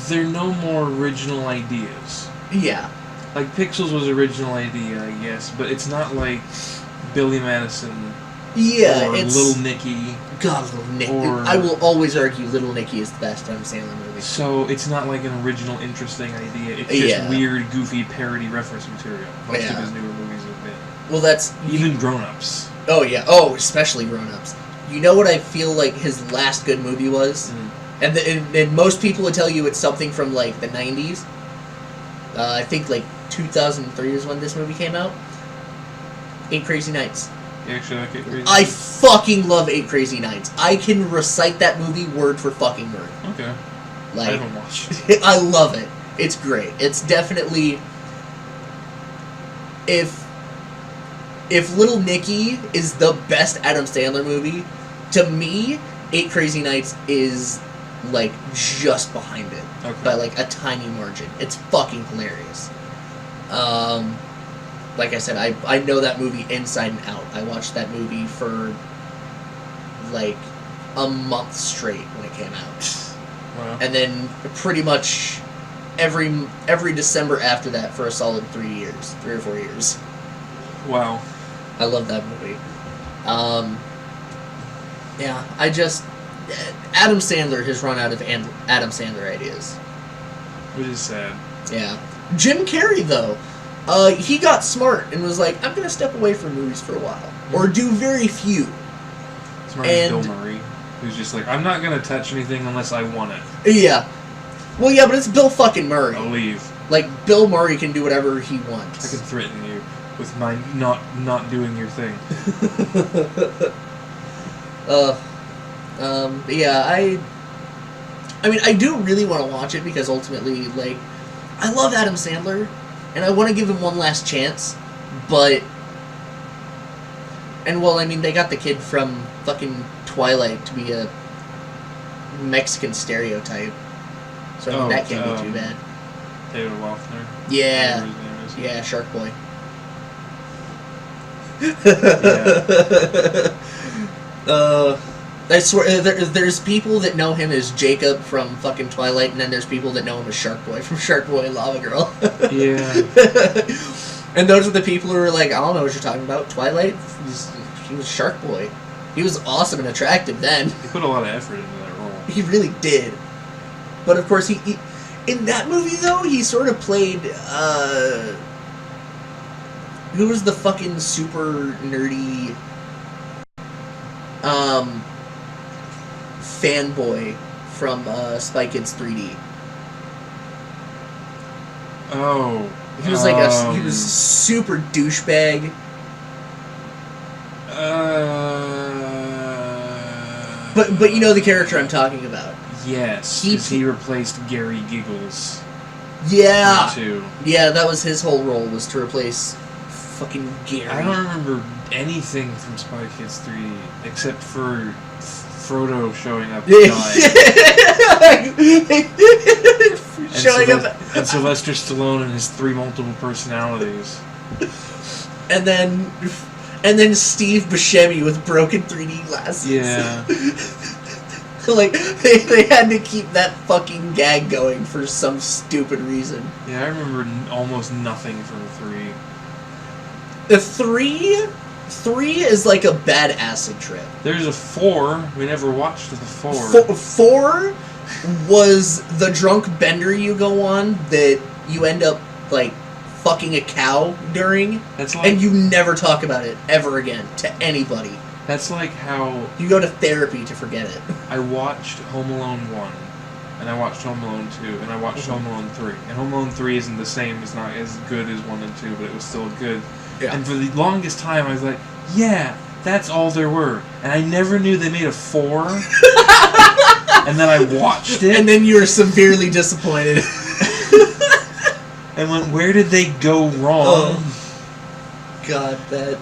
they're no more original ideas. Yeah. Like, Pixels was original idea, I guess, but it's not like Billy Madison or Little Nicky. God, Little Nicky. I will always argue Little Nicky is the best Adam Sandler movie. So it's not like an original, interesting idea. It's just weird, goofy parody reference material. Most of his newer movies have been. Well, that's... Even Grown Ups. Oh, yeah. Oh, especially Grown Ups. You know what I feel like his last good movie was? And most people would tell you it's something from, like, the 90s. I think, like, 2003 is when this movie came out. 8 Crazy Nights. You actually like 8 Crazy Nights? I fucking love 8 Crazy Nights. I can recite that movie word for fucking word. Okay. Like, I haven't watched it. I love it. It's great. It's definitely... If Little Nicky is the best Adam Sandler movie, to me, 8 Crazy Nights is, like, just behind it. Okay. By, like, a tiny margin. It's fucking hilarious. Like I said, I know that movie inside and out. I watched that movie for, like, a month straight when it came out. Wow. And then pretty much every December after that for a solid 3 or 4 years. Wow. I love that movie. Yeah, Adam Sandler has run out of Adam Sandler ideas. Which is sad. Yeah. Jim Carrey, though, he got smart and was like, I'm going to step away from movies for a while. Or do very few. Smart as Bill Murray, who's just like, I'm not going to touch anything unless I want it. Yeah. Well, yeah, but it's Bill fucking Murray. I'll leave. Like, Bill Murray can do whatever he wants. I can threaten you with my not doing your thing. Yeah, I mean, I do really want to watch it because ultimately, like, I love Adam Sandler, and I want to give him one last chance, but... And, well, I mean, they got the kid from fucking Twilight to be a Mexican stereotype, so that can't be too bad. David Wafner. Yeah. Whatever his name is. Yeah, Shark Boy. I swear, there's people that know him as Jacob from fucking Twilight, and then there's people that know him as Shark Boy from Shark Boy and Lava Girl. Yeah. And those are the people who are like, I don't know what you're talking about. Twilight? He was Shark Boy. He was awesome and attractive then. He put a lot of effort into that role. He really did. But of course, he in that movie, though, he sort of played, who was the fucking super nerdy, fanboy from, Spy Kids 3D? Oh. He was like he was super douchebag. But you know the character I'm talking about. Yes, he replaced Gary Giggles. Yeah. Too. Yeah, that was his whole role, was to replace fucking Gary. I don't remember anything from Spy Kids 3 except for Frodo showing up and and Sylvester Stallone and his 3 multiple personalities. And then Steve Buscemi with broken 3D glasses. Yeah. Like, they had to keep that fucking gag going for some stupid reason. Yeah, I remember almost nothing from 3. The 3 3 is like a bad acid trip. There's a 4. We never watched the 4. 4 was the drunk bender you go on that you end up, like, fucking a cow during, That's like, and you never talk about it ever again to anybody. That's like how You go to therapy to forget it. I watched Home Alone 1, and I watched Home Alone 2, and I watched Home Alone 3. And Home Alone 3 isn't the same, it's not as good as 1 and 2, but it was still good. Yeah. And for the longest time, I was like, yeah, that's all there were. And I never knew they made a 4. And then I watched it. And then you were severely disappointed. And went, where did they go wrong? Oh, God, that.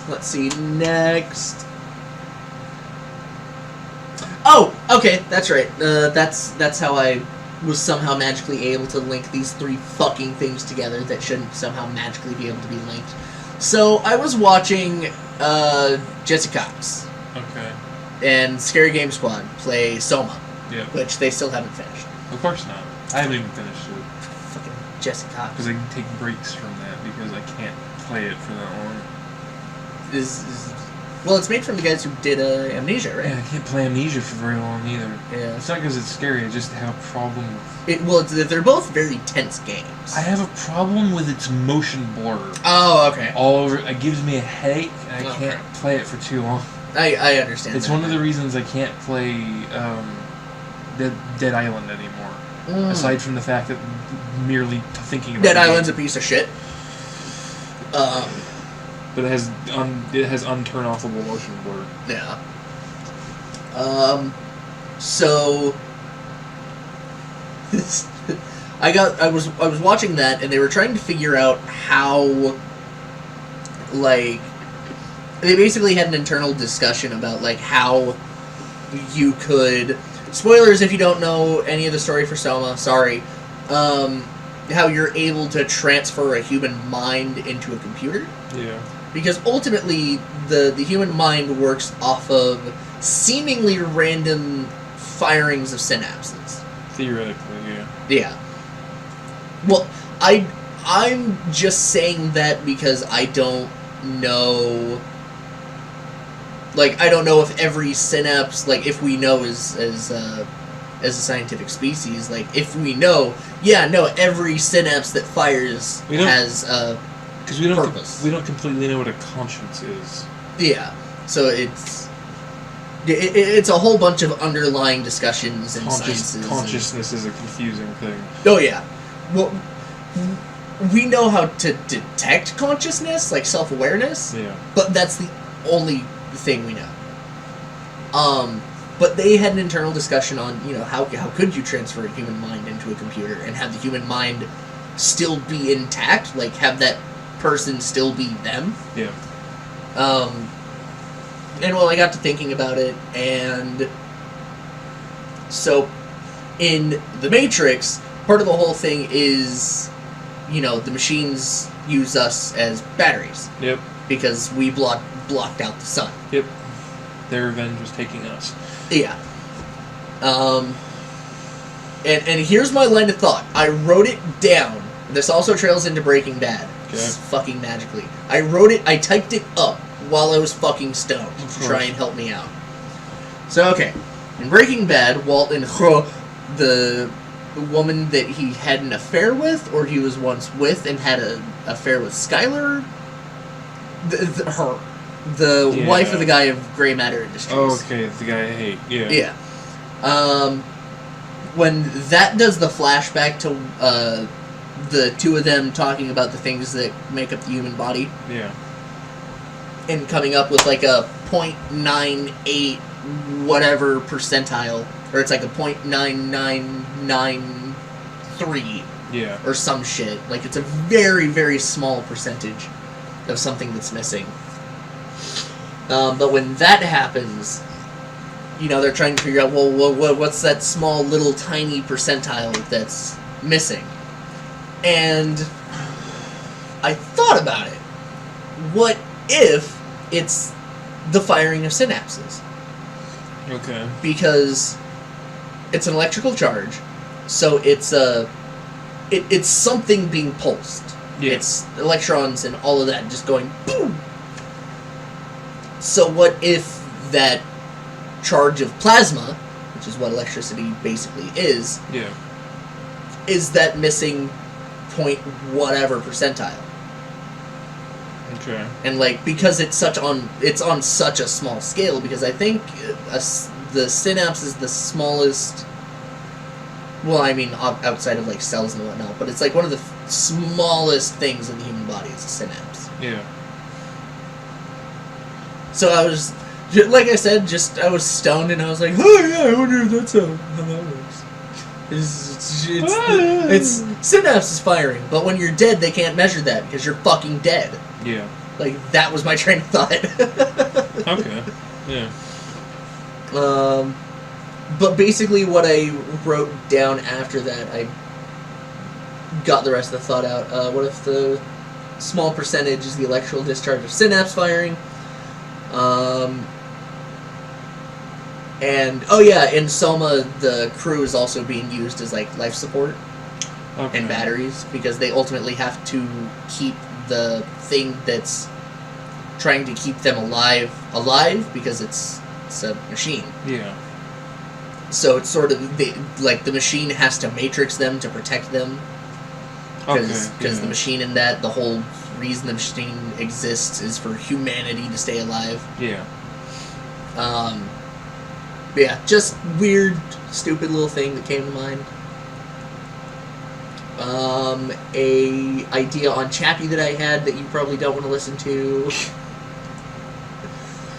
Let's see, next. Oh, okay, that's right. That's how I was somehow magically able to link these 3 fucking things together that shouldn't somehow magically be able to be linked. So, I was watching, Jesse Cox Okay. and Scary Game Squad play Soma, Yeah. which they still haven't finished. Of course not. I haven't even finished it. Fucking Jesse Cox. Because I can take breaks from that because I can't play it for that long. Well, it's made from the guys who did Amnesia, right? Yeah, I can't play Amnesia for very long either. Yeah. It's not because it's scary, I just have a problem with... They're both very tense games. I have a problem with its motion blur. Oh, okay. All over, it gives me a headache, and I Okay. can't play it for too long. I understand. It's that. one of the reasons I can't play Dead Island anymore. Aside from the fact that merely thinking about Dead the Island's game. a piece of shit. But it has unturn-offable motion blur. Yeah. So I was watching that, and they were trying to figure out how, like, they basically had an internal discussion about, like, how you could, spoilers if you don't know any of the story for Soma, sorry, how you're able to transfer a human mind into a computer. Yeah. Because ultimately, the human mind works off of seemingly random firings of synapses. Theoretically, yeah. Yeah. Well, I'm just saying that because I don't know. Like, I don't know if every synapse, like, if we know as a scientific species, like, if we know, yeah, no, every synapse that fires has because we don't purpose. We don't completely know what a conscience is. Yeah, so it's a whole bunch of underlying discussions and sciences. Consciousness is a confusing thing. Oh yeah, well, we know how to detect consciousness, like self-awareness. Yeah. But that's the only thing we know. But they had an internal discussion on, you know, how could you transfer a human mind into a computer and have the human mind still be intact, like have that person still be them. Yeah. And well, I got to thinking about it, and so in The Matrix, part of the whole thing is, you know, the machines use us as batteries. Yep. Because we blocked out the sun. Yep. Their revenge was taking us. Yeah. And here's my line of thought. I wrote it down. This also trails into Breaking Bad. Okay. Fucking magically. I typed it up while I was fucking stoned Of to course. try and help me out. So, okay. In Breaking Bad, Walt and the woman that he had an affair with, or he was once with and had an affair with Skylar, her. The wife of the guy of Grey Matter Industries. Oh, okay. The guy I hate. Yeah. Yeah. When that does the flashback to the two of them talking about the things that make up the human body, Yeah. and coming up with like a .98 whatever percentile, or it's like a .9993 Yeah. or some shit. Like, it's a very, very small percentage of something that's missing. But when that happens, you know, they're trying to figure out, well, what's that small little tiny percentile that's missing? And I thought about it. What if it's the firing of synapses? Okay. Because it's an electrical charge, so it's it's something being pulsed. Yeah. It's electrons and all of that just going boom. So what if that charge of plasma, which is what electricity basically is that missing point whatever percentile? Okay. And like, because it's on such a small scale, because I think the synapse is the smallest. Well, I mean, outside of like cells and whatnot, but it's like one of the smallest things in the human body is a synapse. Yeah. So I was, like I said, I was stoned and I was like, oh yeah, I wonder if that's how that works. It's synapse is firing, but when you're dead, they can't measure that because you're fucking dead. Yeah. Like, that was my train of thought. Okay. Yeah. But basically what I wrote down after that, I got the rest of the thought out. What if the small percentage is the electrical discharge of synapse firing? And, oh yeah, in Soma, the crew is also being used as, like, life support and batteries, because they ultimately have to keep the thing that's trying to keep them alive, because it's a machine. Yeah. So it's sort of, the machine has to matrix them to protect them. Because the machine in that, the whole reason the machine exists is for humanity to stay alive. Yeah. Yeah, just weird, stupid little thing that came to mind. A idea on Chappie that I had that you probably don't want to listen to.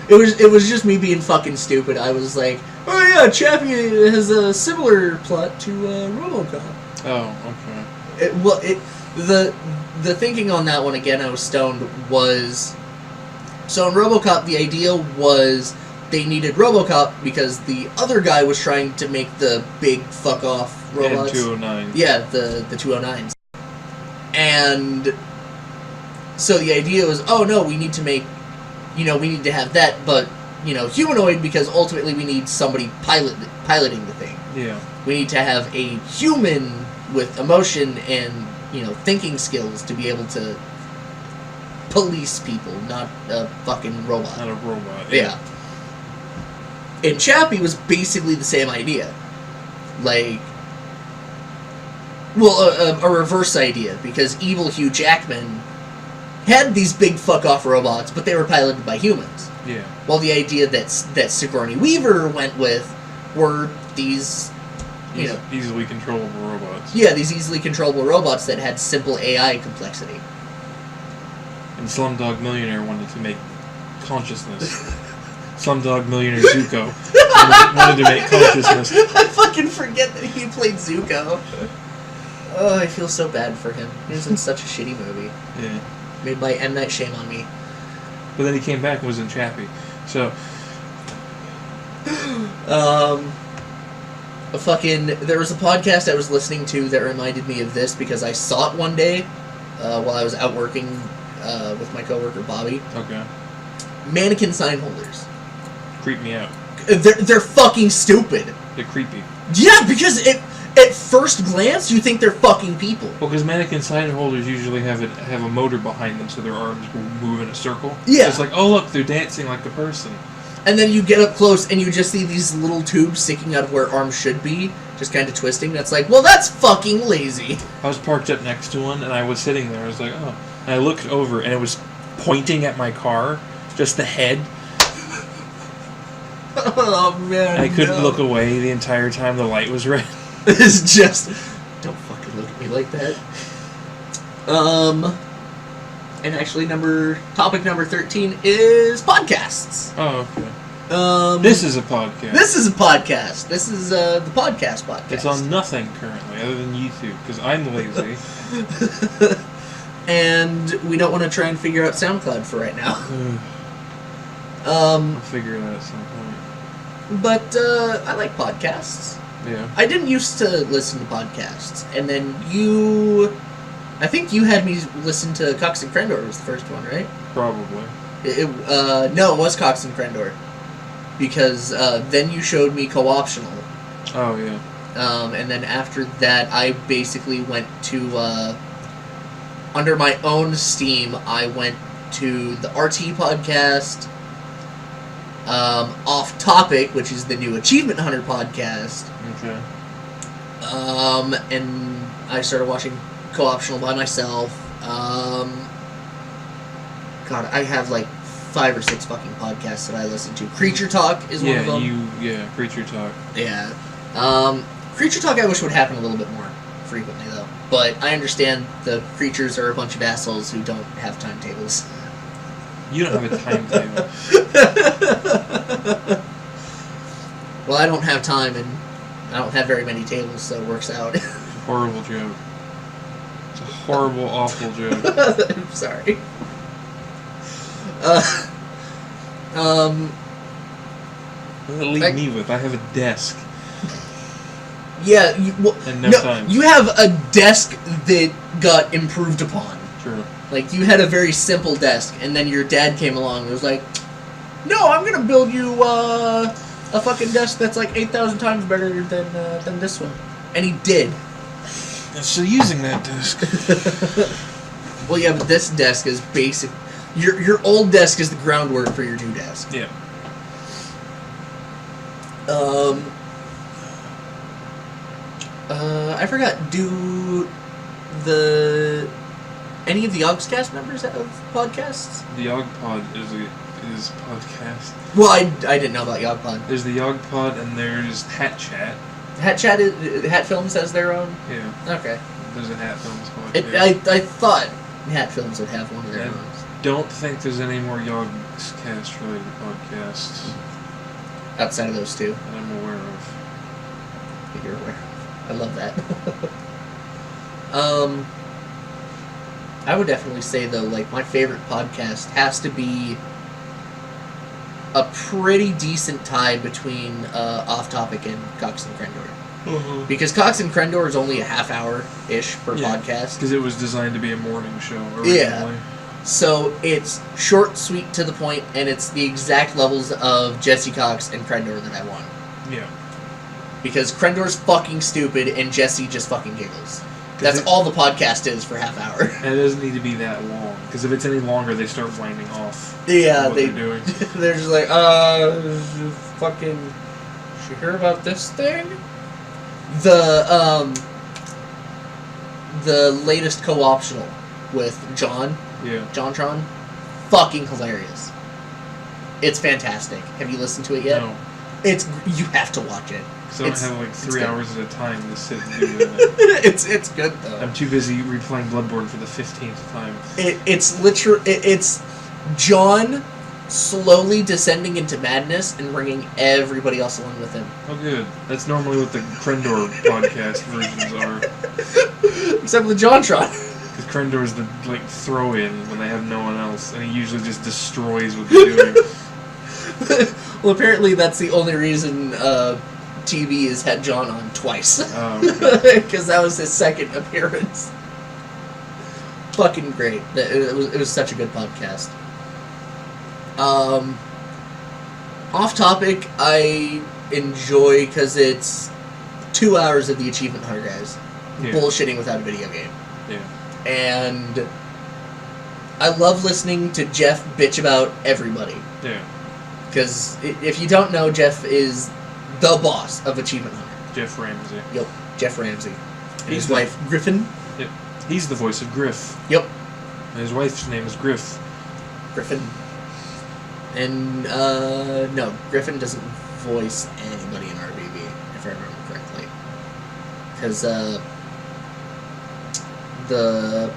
It was just me being fucking stupid. I was like, oh yeah, Chappie has a similar plot to RoboCop. Oh, okay. The thinking on that one, again, I was stoned, was... So in RoboCop, the idea was they needed RoboCop because the other guy was trying to make the big fuck-off robots. And 209. Yeah, the 209s. And so the idea was, oh no, we need to make... we need to have that, but, humanoid, because ultimately we need somebody piloting the thing. Yeah. We need to have a human with emotion and, thinking skills to be able to police people, not a fucking robot. Not a robot. Yeah. And Chappie was basically the same idea. Like, well, a reverse idea, because evil Hugh Jackman had these big fuck-off robots, but they were piloted by humans. Yeah. While the idea that Sigourney Weaver went with were these, easily controllable robots. Yeah, these easily controllable robots that had simple AI complexity. And Slumdog Millionaire wanted to make consciousness. Slumdog Millionaire Zuko wanted to make consciousness. I fucking forget that he played Zuko. Oh, I feel so bad for him. He was in such a shitty movie. Yeah. Made by M. Night Shyamalan. But then he came back and was in Chappie. So... There was a podcast I was listening to that reminded me of this because I saw it one day while I was out working with my coworker Bobby. Okay. Mannequin sign holders. Creep me out. They're fucking stupid. They're creepy. Yeah, because at first glance you think they're fucking people. Well, because mannequin sign holders usually have a motor behind them, so their arms will move in a circle. Yeah. So it's like, oh look, they're dancing like a person. And then you get up close and you just see these little tubes sticking out of where arms should be, just kind of twisting. That's like, well, that's fucking lazy. I was parked up next to one, and I was sitting there. I was like, oh. And I looked over, and it was pointing at my car, just the head. Oh, man, I couldn't look away the entire time the light was red. It's just... Don't fucking look at me like that. And actually, topic number 13 is podcasts. Oh, okay. This is a podcast. This is a podcast. This is the podcast. It's on nothing currently, other than YouTube, because I'm lazy. And we don't want to try and figure out SoundCloud for right now. I'll figure it out at some point. But I like podcasts. Yeah. I didn't used to listen to podcasts, and then I think you had me listen to Cox and Crendor was the first one, right? Probably. No, it was Cox and Crendor. Because then you showed me Co-Optional. Oh, yeah. And then after that, I basically went to under my own steam, I went to the RT podcast, Off Topic, which is the new Achievement Hunter podcast. Okay. And I started watching Co-Optional by myself. God, I have like 5 or 6 fucking podcasts that I listen to. Creature Talk is one of them. Creature Talk. Yeah. Creature Talk I wish would happen a little bit more frequently, though. But I understand the creatures are a bunch of assholes who don't have timetables. You don't have a timetable. Well, I don't have time, and I don't have very many tables, so it works out. Horrible joke. It's a horrible, awful joke. I'm sorry. What does it leave me with? I have a desk. Yeah, And no time. You have a desk that got improved upon. True. Like, you had a very simple desk, and then your dad came along and was like, no, I'm gonna build you a fucking desk that's like 8,000 times better than this one. And he did. I'm still using that desk. Well, yeah, but this desk is basic. Your old desk is the groundwork for your new desk. Yeah. I forgot. Do any of the Yogscast members have podcasts? The Yogpod is podcast. Well, I didn't know about Yogpod. There's the Yogpod and there's Hat Chat. Hat Films has their own? Yeah. Okay. There's a Hat Films podcast. I thought Hat Films would have one of their own. Don't think there's any more Yogscast related podcasts Outside of those two. that I'm aware of. That you're aware of. I love that. I would definitely say, though, like, my favorite podcast has to be a pretty decent tie between Off Topic and Cox and Crendor. Mm-hmm. Because Cox and Crendor is only a half hour-ish per podcast. Because it was designed to be a morning show originally. Yeah. So it's short, sweet, to the point, and it's the exact levels of Jesse Cox and Crendor that I want. Yeah. Because Crendor's fucking stupid, and Jesse just fucking giggles. That's all the podcast is for half hour. And it doesn't need to be that long. Because if it's any longer, they start winding off. Yeah, they're doing. They're just like, fucking, did you hear about this thing? The latest co-optional with John. Yeah. JonTron. Fucking hilarious. It's fantastic. Have you listened to it yet? No. You have to watch it. Because I don't have like 3 hours at a time to sit and do that. It's good though. I'm too busy replaying Bloodborne for the 15th time. It's John slowly descending into madness and bringing everybody else along with him. Oh, good. That's normally what the Crendor podcast versions are. Except with JonTron. Because Crendor's the throw-in when they have no one else, and he usually just destroys what they're doing. Well, apparently that's the only reason TV has had John on twice. Because that was his second appearance. Fucking great. It was such a good podcast. Off Topic, I enjoy because it's 2 hours of the Achievement Hunter guys bullshitting without a video game. Yeah. And I love listening to Jeff bitch about everybody. Yeah. Because if you don't know, Jeff is the boss of Achievement Hunter. Jeff Ramsey. Yep, Jeff Ramsey. And He's his wife, Griffin. Yep. He's the voice of Griff. Yep. And his wife's name is Griff. Griffin. And, no, Griffin doesn't voice anybody in RBB, if I remember correctly. Because, the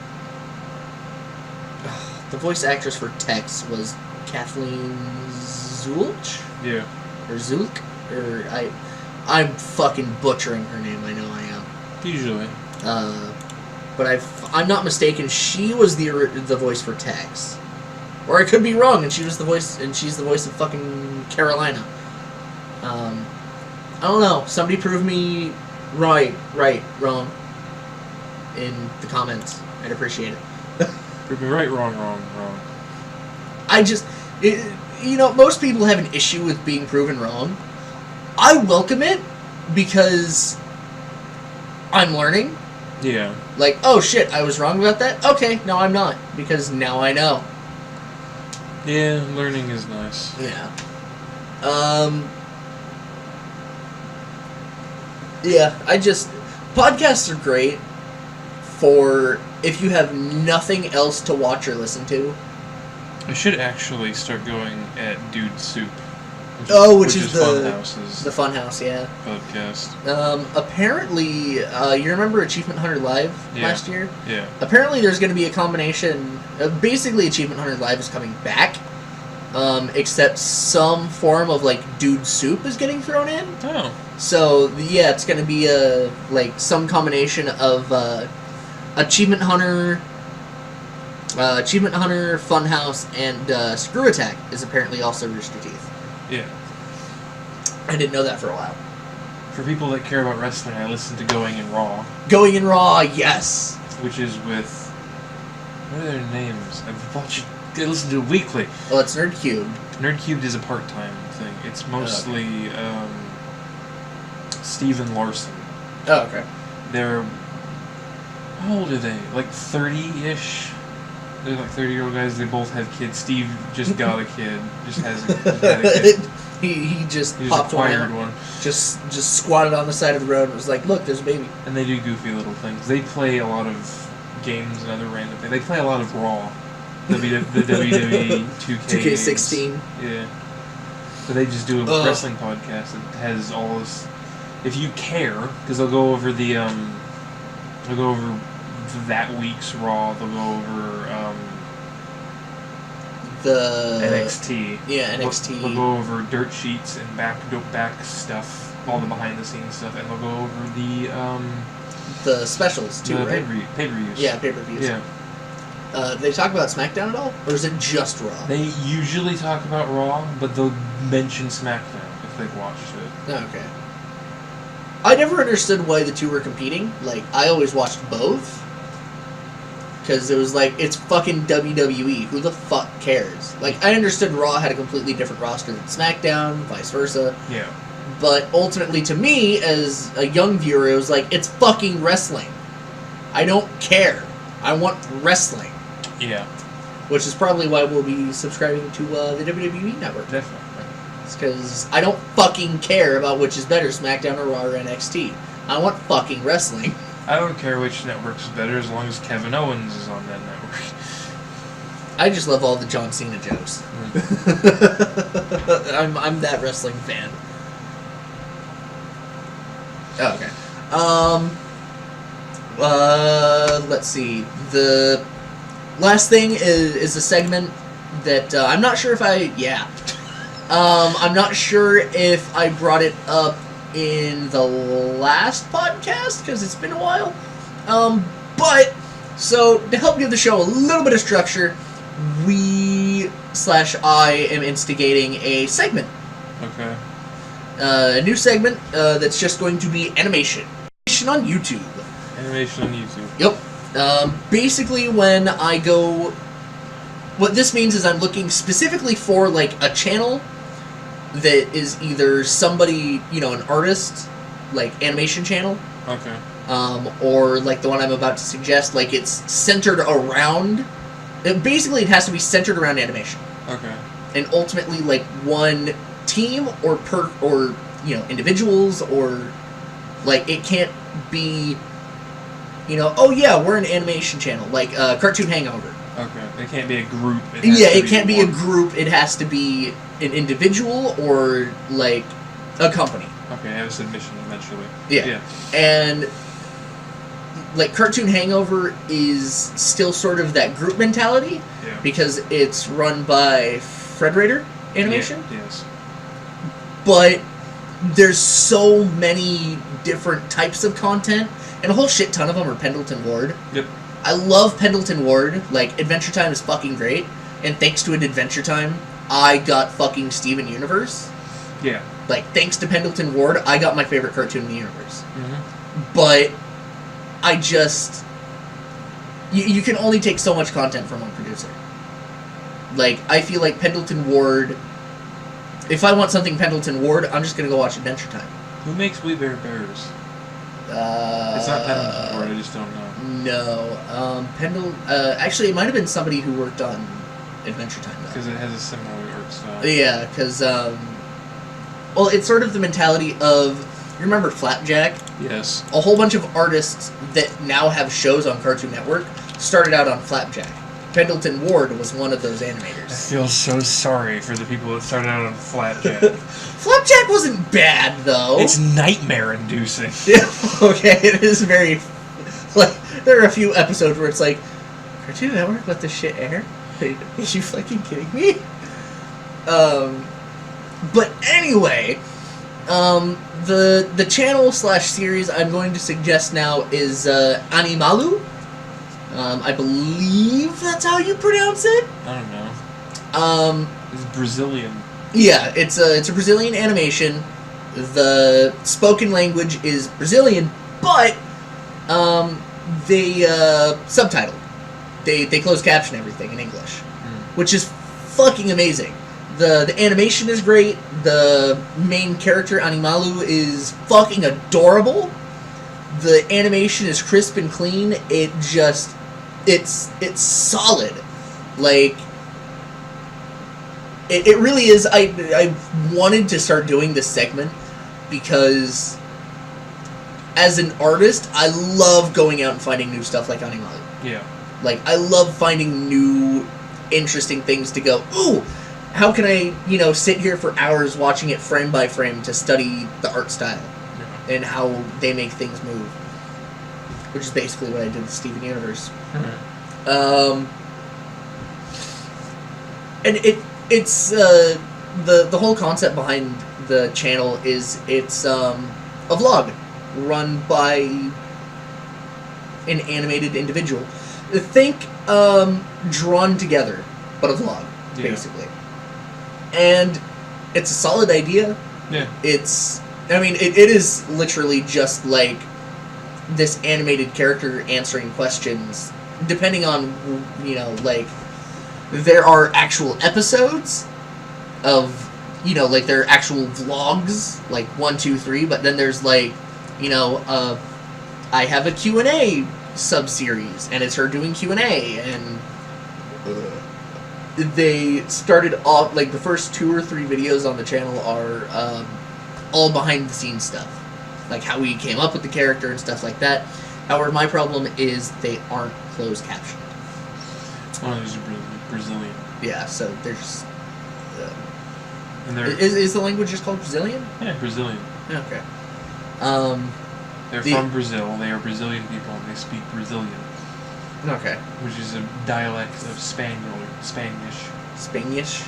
voice actress for Tex was Kathleen Zulch? Yeah. Or Zulk? Or, I'm fucking butchering her name, I know I am. Usually. But I'm not mistaken, she was the voice for Tex. Or I could be wrong, and she's the voice of fucking Carolina. I don't know. Somebody prove me right, wrong in the comments. I'd appreciate it. Prove me right, wrong. Most people have an issue with being proven wrong. I welcome it because I'm learning, Yeah. Like, oh shit, I was wrong about that? Okay, no I'm not, because now I know. Yeah, learning is nice. Yeah. Yeah, podcasts are great for if you have nothing else to watch or listen to. I should actually start going at Dude Soup. Which is the Funhouse, yeah. Podcast. Apparently, you remember Achievement Hunter Live last year? Yeah. Apparently there's going to be a combination, basically Achievement Hunter Live is coming back, except some form of, like, Dude Soup is getting thrown in. Oh. So, yeah, it's going to be, some combination of, Achievement Hunter, Funhouse, and, Screw Attack is apparently also Rooster Teeth. Yeah. I didn't know that for a while. For people that care about wrestling, I listen to Going in Raw. Going in Raw, yes! Which is with... What are their names? I listen to it weekly. Well, it's Nerd Cubed. Nerd Cubed is a part-time thing. It's mostly Steven Larson. Oh, okay. They're... How old are they? Like 30-ish? They're like 30-year-old guys. They both have kids. Steve just got a kid. Just had a kid. he just He popped acquired one. Just squatted on the side of the road and was like, look, there's a baby. And they do goofy little things. They play a lot of games and other random things. They play a lot of Raw. The WWE 2K16. Games. Yeah. So they just do a wrestling podcast that has all this... If you care, because they'll go over that week's Raw. They'll go over the NXT. Yeah, NXT. They'll go over dirt sheets and back stuff, all the behind the scenes stuff, and they'll go over the specials too, right? Pay-per-views. Yeah, pay-per-views. Yeah. They talk about SmackDown at all, or is it just Raw? They usually talk about Raw, but they'll mention SmackDown if they've watched it. Okay. I never understood why the two were competing. Like, I always watched both. Because it was like, it's fucking WWE. Who the fuck cares? Like, I understood Raw had a completely different roster than SmackDown, vice versa. Yeah. But ultimately, to me, as a young viewer, it was like, it's fucking wrestling. I don't care. I want wrestling. Yeah. Which is probably why we'll be subscribing to the WWE Network. Definitely. It's because I don't fucking care about which is better, SmackDown or Raw or NXT. I want fucking wrestling. I don't care which network's better as long as Kevin Owens is on that network. I just love all the John Cena jokes. I'm that wrestling fan. Oh, okay. Let's see. The last thing is a segment that I'm not sure if I'm not sure if I brought it up in the last podcast, because it's been a while. But, so, to help give the show a little bit of structure, I am instigating a segment. Okay. A new segment that's just going to be animation. Animation on YouTube. Animation on YouTube. Yep. Basically, when I go... What this means is I'm looking specifically for, like, a channel that is either somebody, an artist, like, animation channel. Okay. Or, like, the one I'm about to suggest, like, it's centered around... Basically, it has to be centered around animation. Okay. And ultimately, like, one team or individuals, or, like, it can't be, oh yeah, we're an animation channel, like, Cartoon Hangover. Okay. It can't be a group. It can't be a group. It has to be an individual or, like, a company. Okay, have a submission eventually. Yeah. And, like, Cartoon Hangover is still sort of that group mentality. Yeah. Because it's run by Fred Rader Animation. Yeah, yes. But there's so many different types of content, and a whole shit ton of them are Pendleton Ward. Yep. I love Pendleton Ward. Like, Adventure Time is fucking great, and thanks to Adventure Time, I got fucking Steven Universe. Yeah. Like, thanks to Pendleton Ward, I got my favorite cartoon in the universe. Mm-hmm. But I just... You can only take so much content from one producer. Like, I feel like Pendleton Ward... If I want something Pendleton Ward, I'm just gonna go watch Adventure Time. Who makes We Bare Bears? It's not Pendleton Ward, I just don't know. No. Actually, it might have been somebody who worked on Adventure Time, though. Because it has a similar art style. Yeah, because, well, it's sort of the mentality of, you remember Flapjack? Yes. A whole bunch of artists that now have shows on Cartoon Network started out on Flapjack. Pendleton Ward was one of those I animators. feel so sorry for the people that started out on Flapjack. Flapjack wasn't bad, though. It's nightmare-inducing. Yeah, okay, it is very... Like, there are a few episodes where it's like, Cartoon Network let this shit air? Is you fucking kidding me? But anyway, the channel / series I'm going to suggest now is Animalu. I believe that's how you pronounce it. I don't know. It's Brazilian. Yeah, it's a Brazilian animation. The spoken language is Brazilian, but they subtitle. They closed caption everything in English, which is fucking amazing. The animation is great. The main character Animalu is fucking adorable. The animation is crisp and clean. It's solid. Like, it really is. I wanted to start doing this segment because as an artist, I love going out and finding new stuff like Animalu. Yeah. Like, I love finding new, interesting things to go, ooh, how can I, sit here for hours watching it frame by frame to study the art style and how they make things move. Which is basically what I did with Steven Universe. Mm-hmm. And it's the whole concept behind the channel is it's a vlog run by an animated individual. Think drawn together, but a vlog, basically. And it's a solid idea. Yeah. It is literally just like this animated character answering questions, depending on, like, there are actual episodes of, like, there are actual vlogs, like 1, 2, 3, but then there's, like, I have a Q&A sub-series, and it's her doing Q&A, and they started off, like, the first 2 or 3 videos on the channel are all behind-the-scenes stuff. Like, how we came up with the character and stuff like that. However, my problem is they aren't closed captioned. Oh, these are Brazilian. Yeah, so there's... And is the language just called Brazilian? Yeah, Brazilian. Okay. They're from Brazil. They are Brazilian people, and they speak Brazilian. Okay. Which is a dialect of Spanish. Spanish? Spanglish?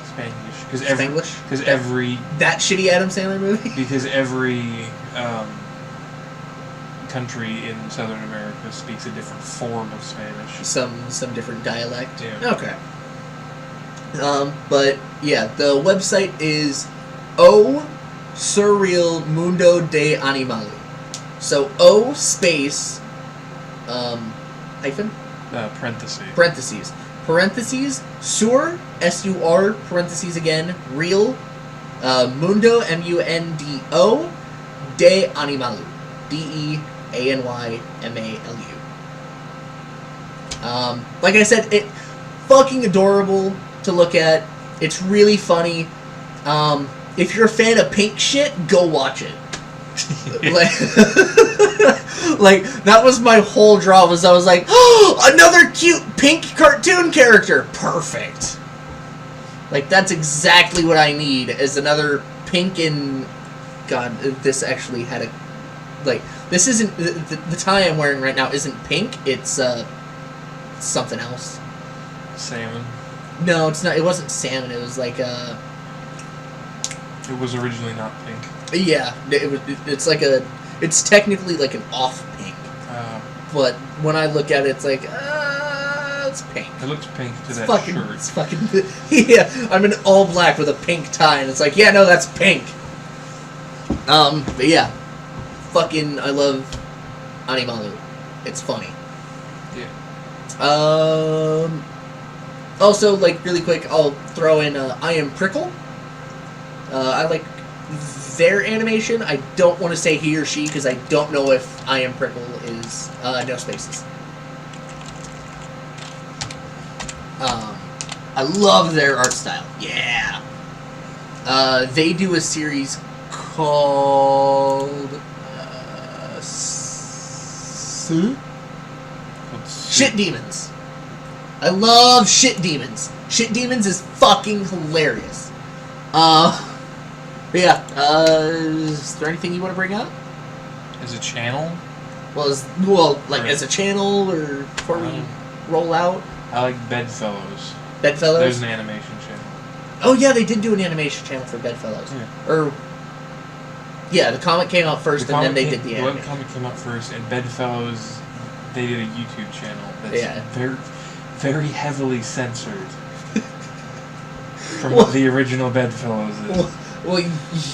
Because every... That shitty Adam Sandler movie? Because every country in Southern America speaks a different form of Spanish. Some different dialect? Yeah. Okay. But, yeah, the website is O Surreal Mundo de Animalu. So, O space, hyphen? Parentheses. Parentheses, sur, S-U-R, parentheses again, real, mundo, M-U-N-D-O, de Animalu, D-E-A-N-Y-M-A-L-U. Like I said, it fucking adorable to look at. It's really funny. If you're a fan of pink shit, go watch it. Like, that was my whole draw, was I was like, oh, another cute pink cartoon character. Perfect. Like, that's exactly what I need, is another pink and... God, this actually had a... Like, this isn't... The tie I'm wearing right now isn't pink, it's, something else. Salmon. No, it's not. It wasn't salmon, it was like, It was originally not pink. Yeah, it's like a... It's technically like an off pink. But when I look at it, it's like, it's pink. It looks pink to that shirt. It's fucking... Yeah, I'm in all black with a pink tie, and it's like, yeah, no, that's pink. But yeah. Fucking, I love Animalu. It's funny. Yeah. Also, like, really quick, I'll throw in, I Am Prickle. I like their animation. I don't want to say he or she because I don't know if I Am Prickle is no spaces. I love their art style. Yeah. They do a series called Shit Demons. I love Shit Demons. Shit Demons is fucking hilarious. But yeah, is there anything you want to bring up? As a channel? As a channel or before we roll out? I like Bedfellows. Bedfellows? There's an animation channel. Oh yeah, they did do an animation channel for Bedfellows. Yeah. The comic came out first and then they did the animation. The comic came out first, and Bedfellows, they did a YouTube channel that's very, very heavily censored from what the original Bedfellows is. Well,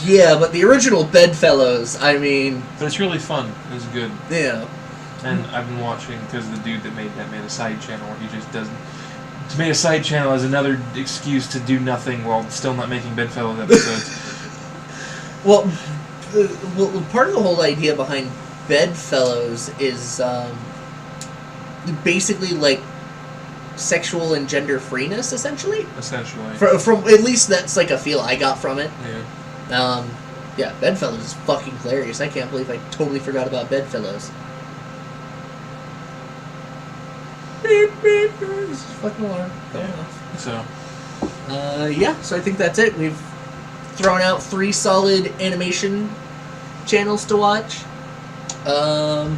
yeah, but the original Bedfellows, I mean... But it's really fun. It's good. Yeah. And I've been watching, because the dude that made a side channel where he just doesn't... He made a side channel as another excuse to do nothing while still not making Bedfellows episodes. Well, part of the whole idea behind Bedfellows is basically like sexual and gender freeness, essentially. From at least that's like a feel I got from it. Yeah. Yeah, Bedfellows is fucking hilarious. I can't believe I totally forgot about Bedfellows. Beep, beep, this is fucking alarm going off. So. So I think that's it. We've thrown out 3 solid animation channels to watch. Yeah,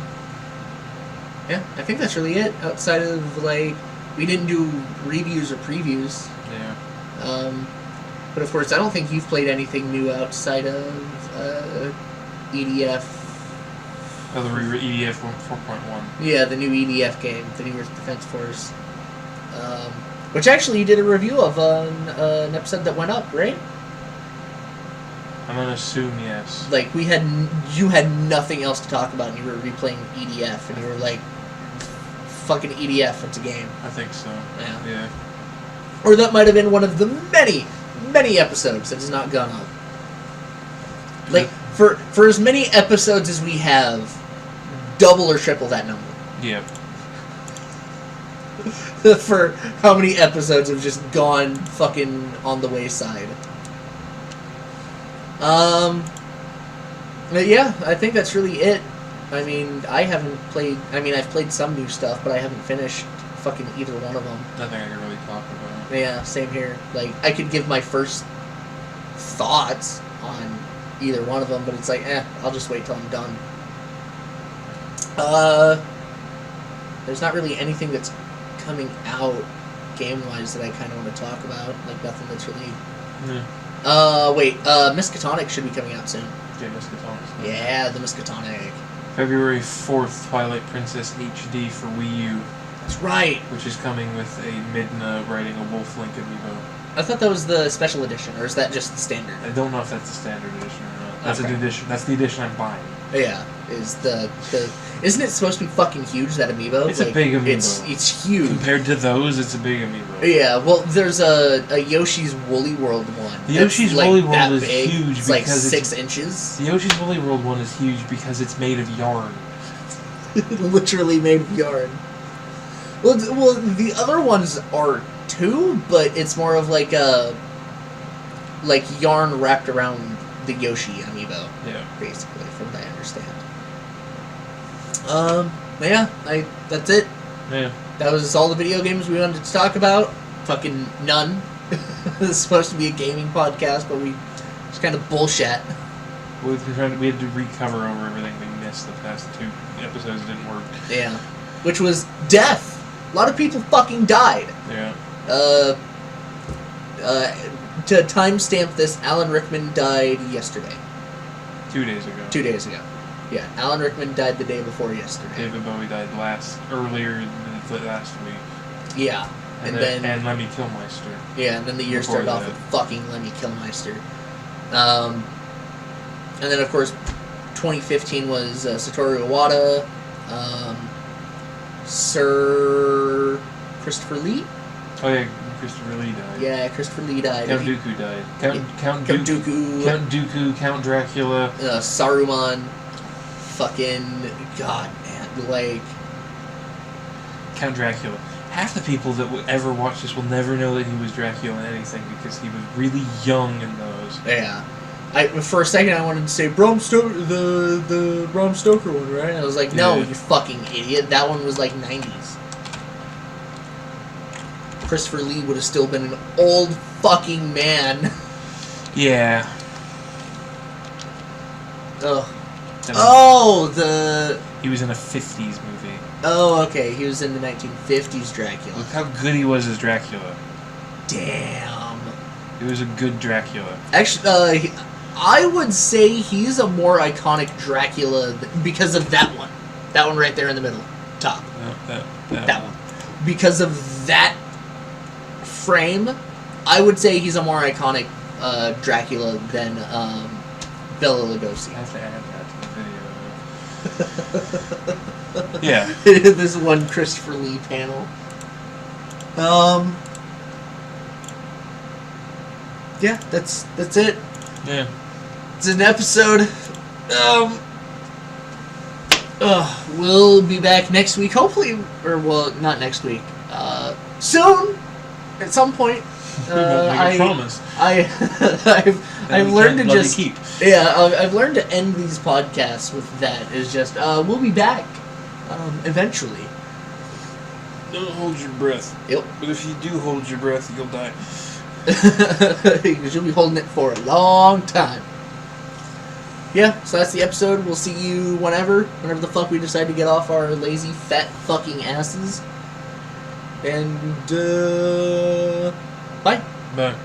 I think that's really it. Outside of, like, we didn't do reviews or previews. Yeah. But of course, I don't think you've played anything new outside of EDF. Oh, the EDF 4.1. Yeah, the new EDF game, the new Earth Defense Force. Which actually you did a review of on an episode that went up, right? I'm gonna assume yes. Like, you had nothing else to talk about, and you were replaying EDF, and you were like, fucking EDF, it's a game. I think so. Yeah. Or that might have been one of the many, many episodes that has not gone up. Like, for as many episodes as we have, double or triple that number. Yeah. For how many episodes have just gone fucking on the wayside. But yeah, I think that's really it. I mean, I've played some new stuff, but I haven't finished fucking either one of them. Nothing I can really talk about. Yeah, same here. Like, I could give my first thoughts on either one of them, but it's like, I'll just wait till I'm done. There's not really anything that's coming out game-wise that I kind of want to talk about. Like, nothing that's really... Miskatonic should be coming out soon. Yeah, Miskatonic. Yeah, the Miskatonic. February 4th, Twilight Princess HD for Wii U. That's right. Which is coming with a Midna riding a Wolf Link amiibo. I thought that was the special edition, or is that just the standard? I don't know if that's the standard edition or not. That's Okay. an edition. That's the edition I'm buying. Yeah, isn't it supposed to be fucking huge, that amiibo? It's a big amiibo. It's huge. Compared to those, it's a big amiibo. Yeah, well, there's a Yoshi's Woolly World one. The Yoshi's Woolly World is big. huge It's because like 6 inches. The Yoshi's Woolly World one is huge because it's made of yarn. Literally made of yarn. Well, the other ones are too, but it's more of like yarn wrapped around the Yoshi amiibo. Yeah. Basically, from what I understand. That's it. Yeah. That was all the video games we wanted to talk about. Fucking none. This is supposed to be a gaming podcast, but we just kind of bullshit. We had to recover over everything we missed the past 2 episodes. Didn't work. Yeah. Which was death. A lot of people fucking died. Yeah. To timestamp this, Alan Rickman died yesterday. 2 days ago. 2 days ago. Yeah, Alan Rickman died the day before yesterday. David Bowie died earlier last week. Yeah. And Lemmy Kilmister. Yeah, and then the year started off with fucking Lemmy Kilmister. And then, of course, 2015 was Satoru Iwata, Sir Christopher Lee. Oh yeah, Christopher Lee died. Yeah, Christopher Lee died. Count Dooku died. Count Dooku. Count Dooku, Count Dracula. Saruman. Fucking... God, man. Like... Count Dracula. Half the people that would ever watch this will never know that he was Dracula in anything because he was really young in those. Yeah. For a second, I wanted to say Bram Stoker, the Bram Stoker one, right? I was like, no, Yeah. you fucking idiot. That one was like 90s. Christopher Lee would have still been an old fucking man. Yeah. Ugh. And Oh, he was in a 50s movie. Oh, okay. He was in the 1950s Dracula. Look how good he was as Dracula. Damn. He was a good Dracula. Actually, I would say he's a more iconic Dracula because of that one. That one right there in the middle. Top. No, That one. Because of that frame, I would say he's a more iconic Dracula than Bela Lugosi. I have to add that to the video. Yeah. This one Christopher Lee panel. Yeah, that's it. Yeah. It's an episode. We'll be back next week, hopefully, or well, not next week. Soon, at some point. We won't make a promise. I've learned to just keep. Yeah, I've learned to end these podcasts with that. Is just we'll be back eventually. Don't hold your breath. Yep. But if you do hold your breath, you'll die. Because you'll be holding it for a long time. Yeah, so that's the episode. We'll see you whenever the fuck we decide to get off our lazy, fat fucking asses. And, bye. Bye.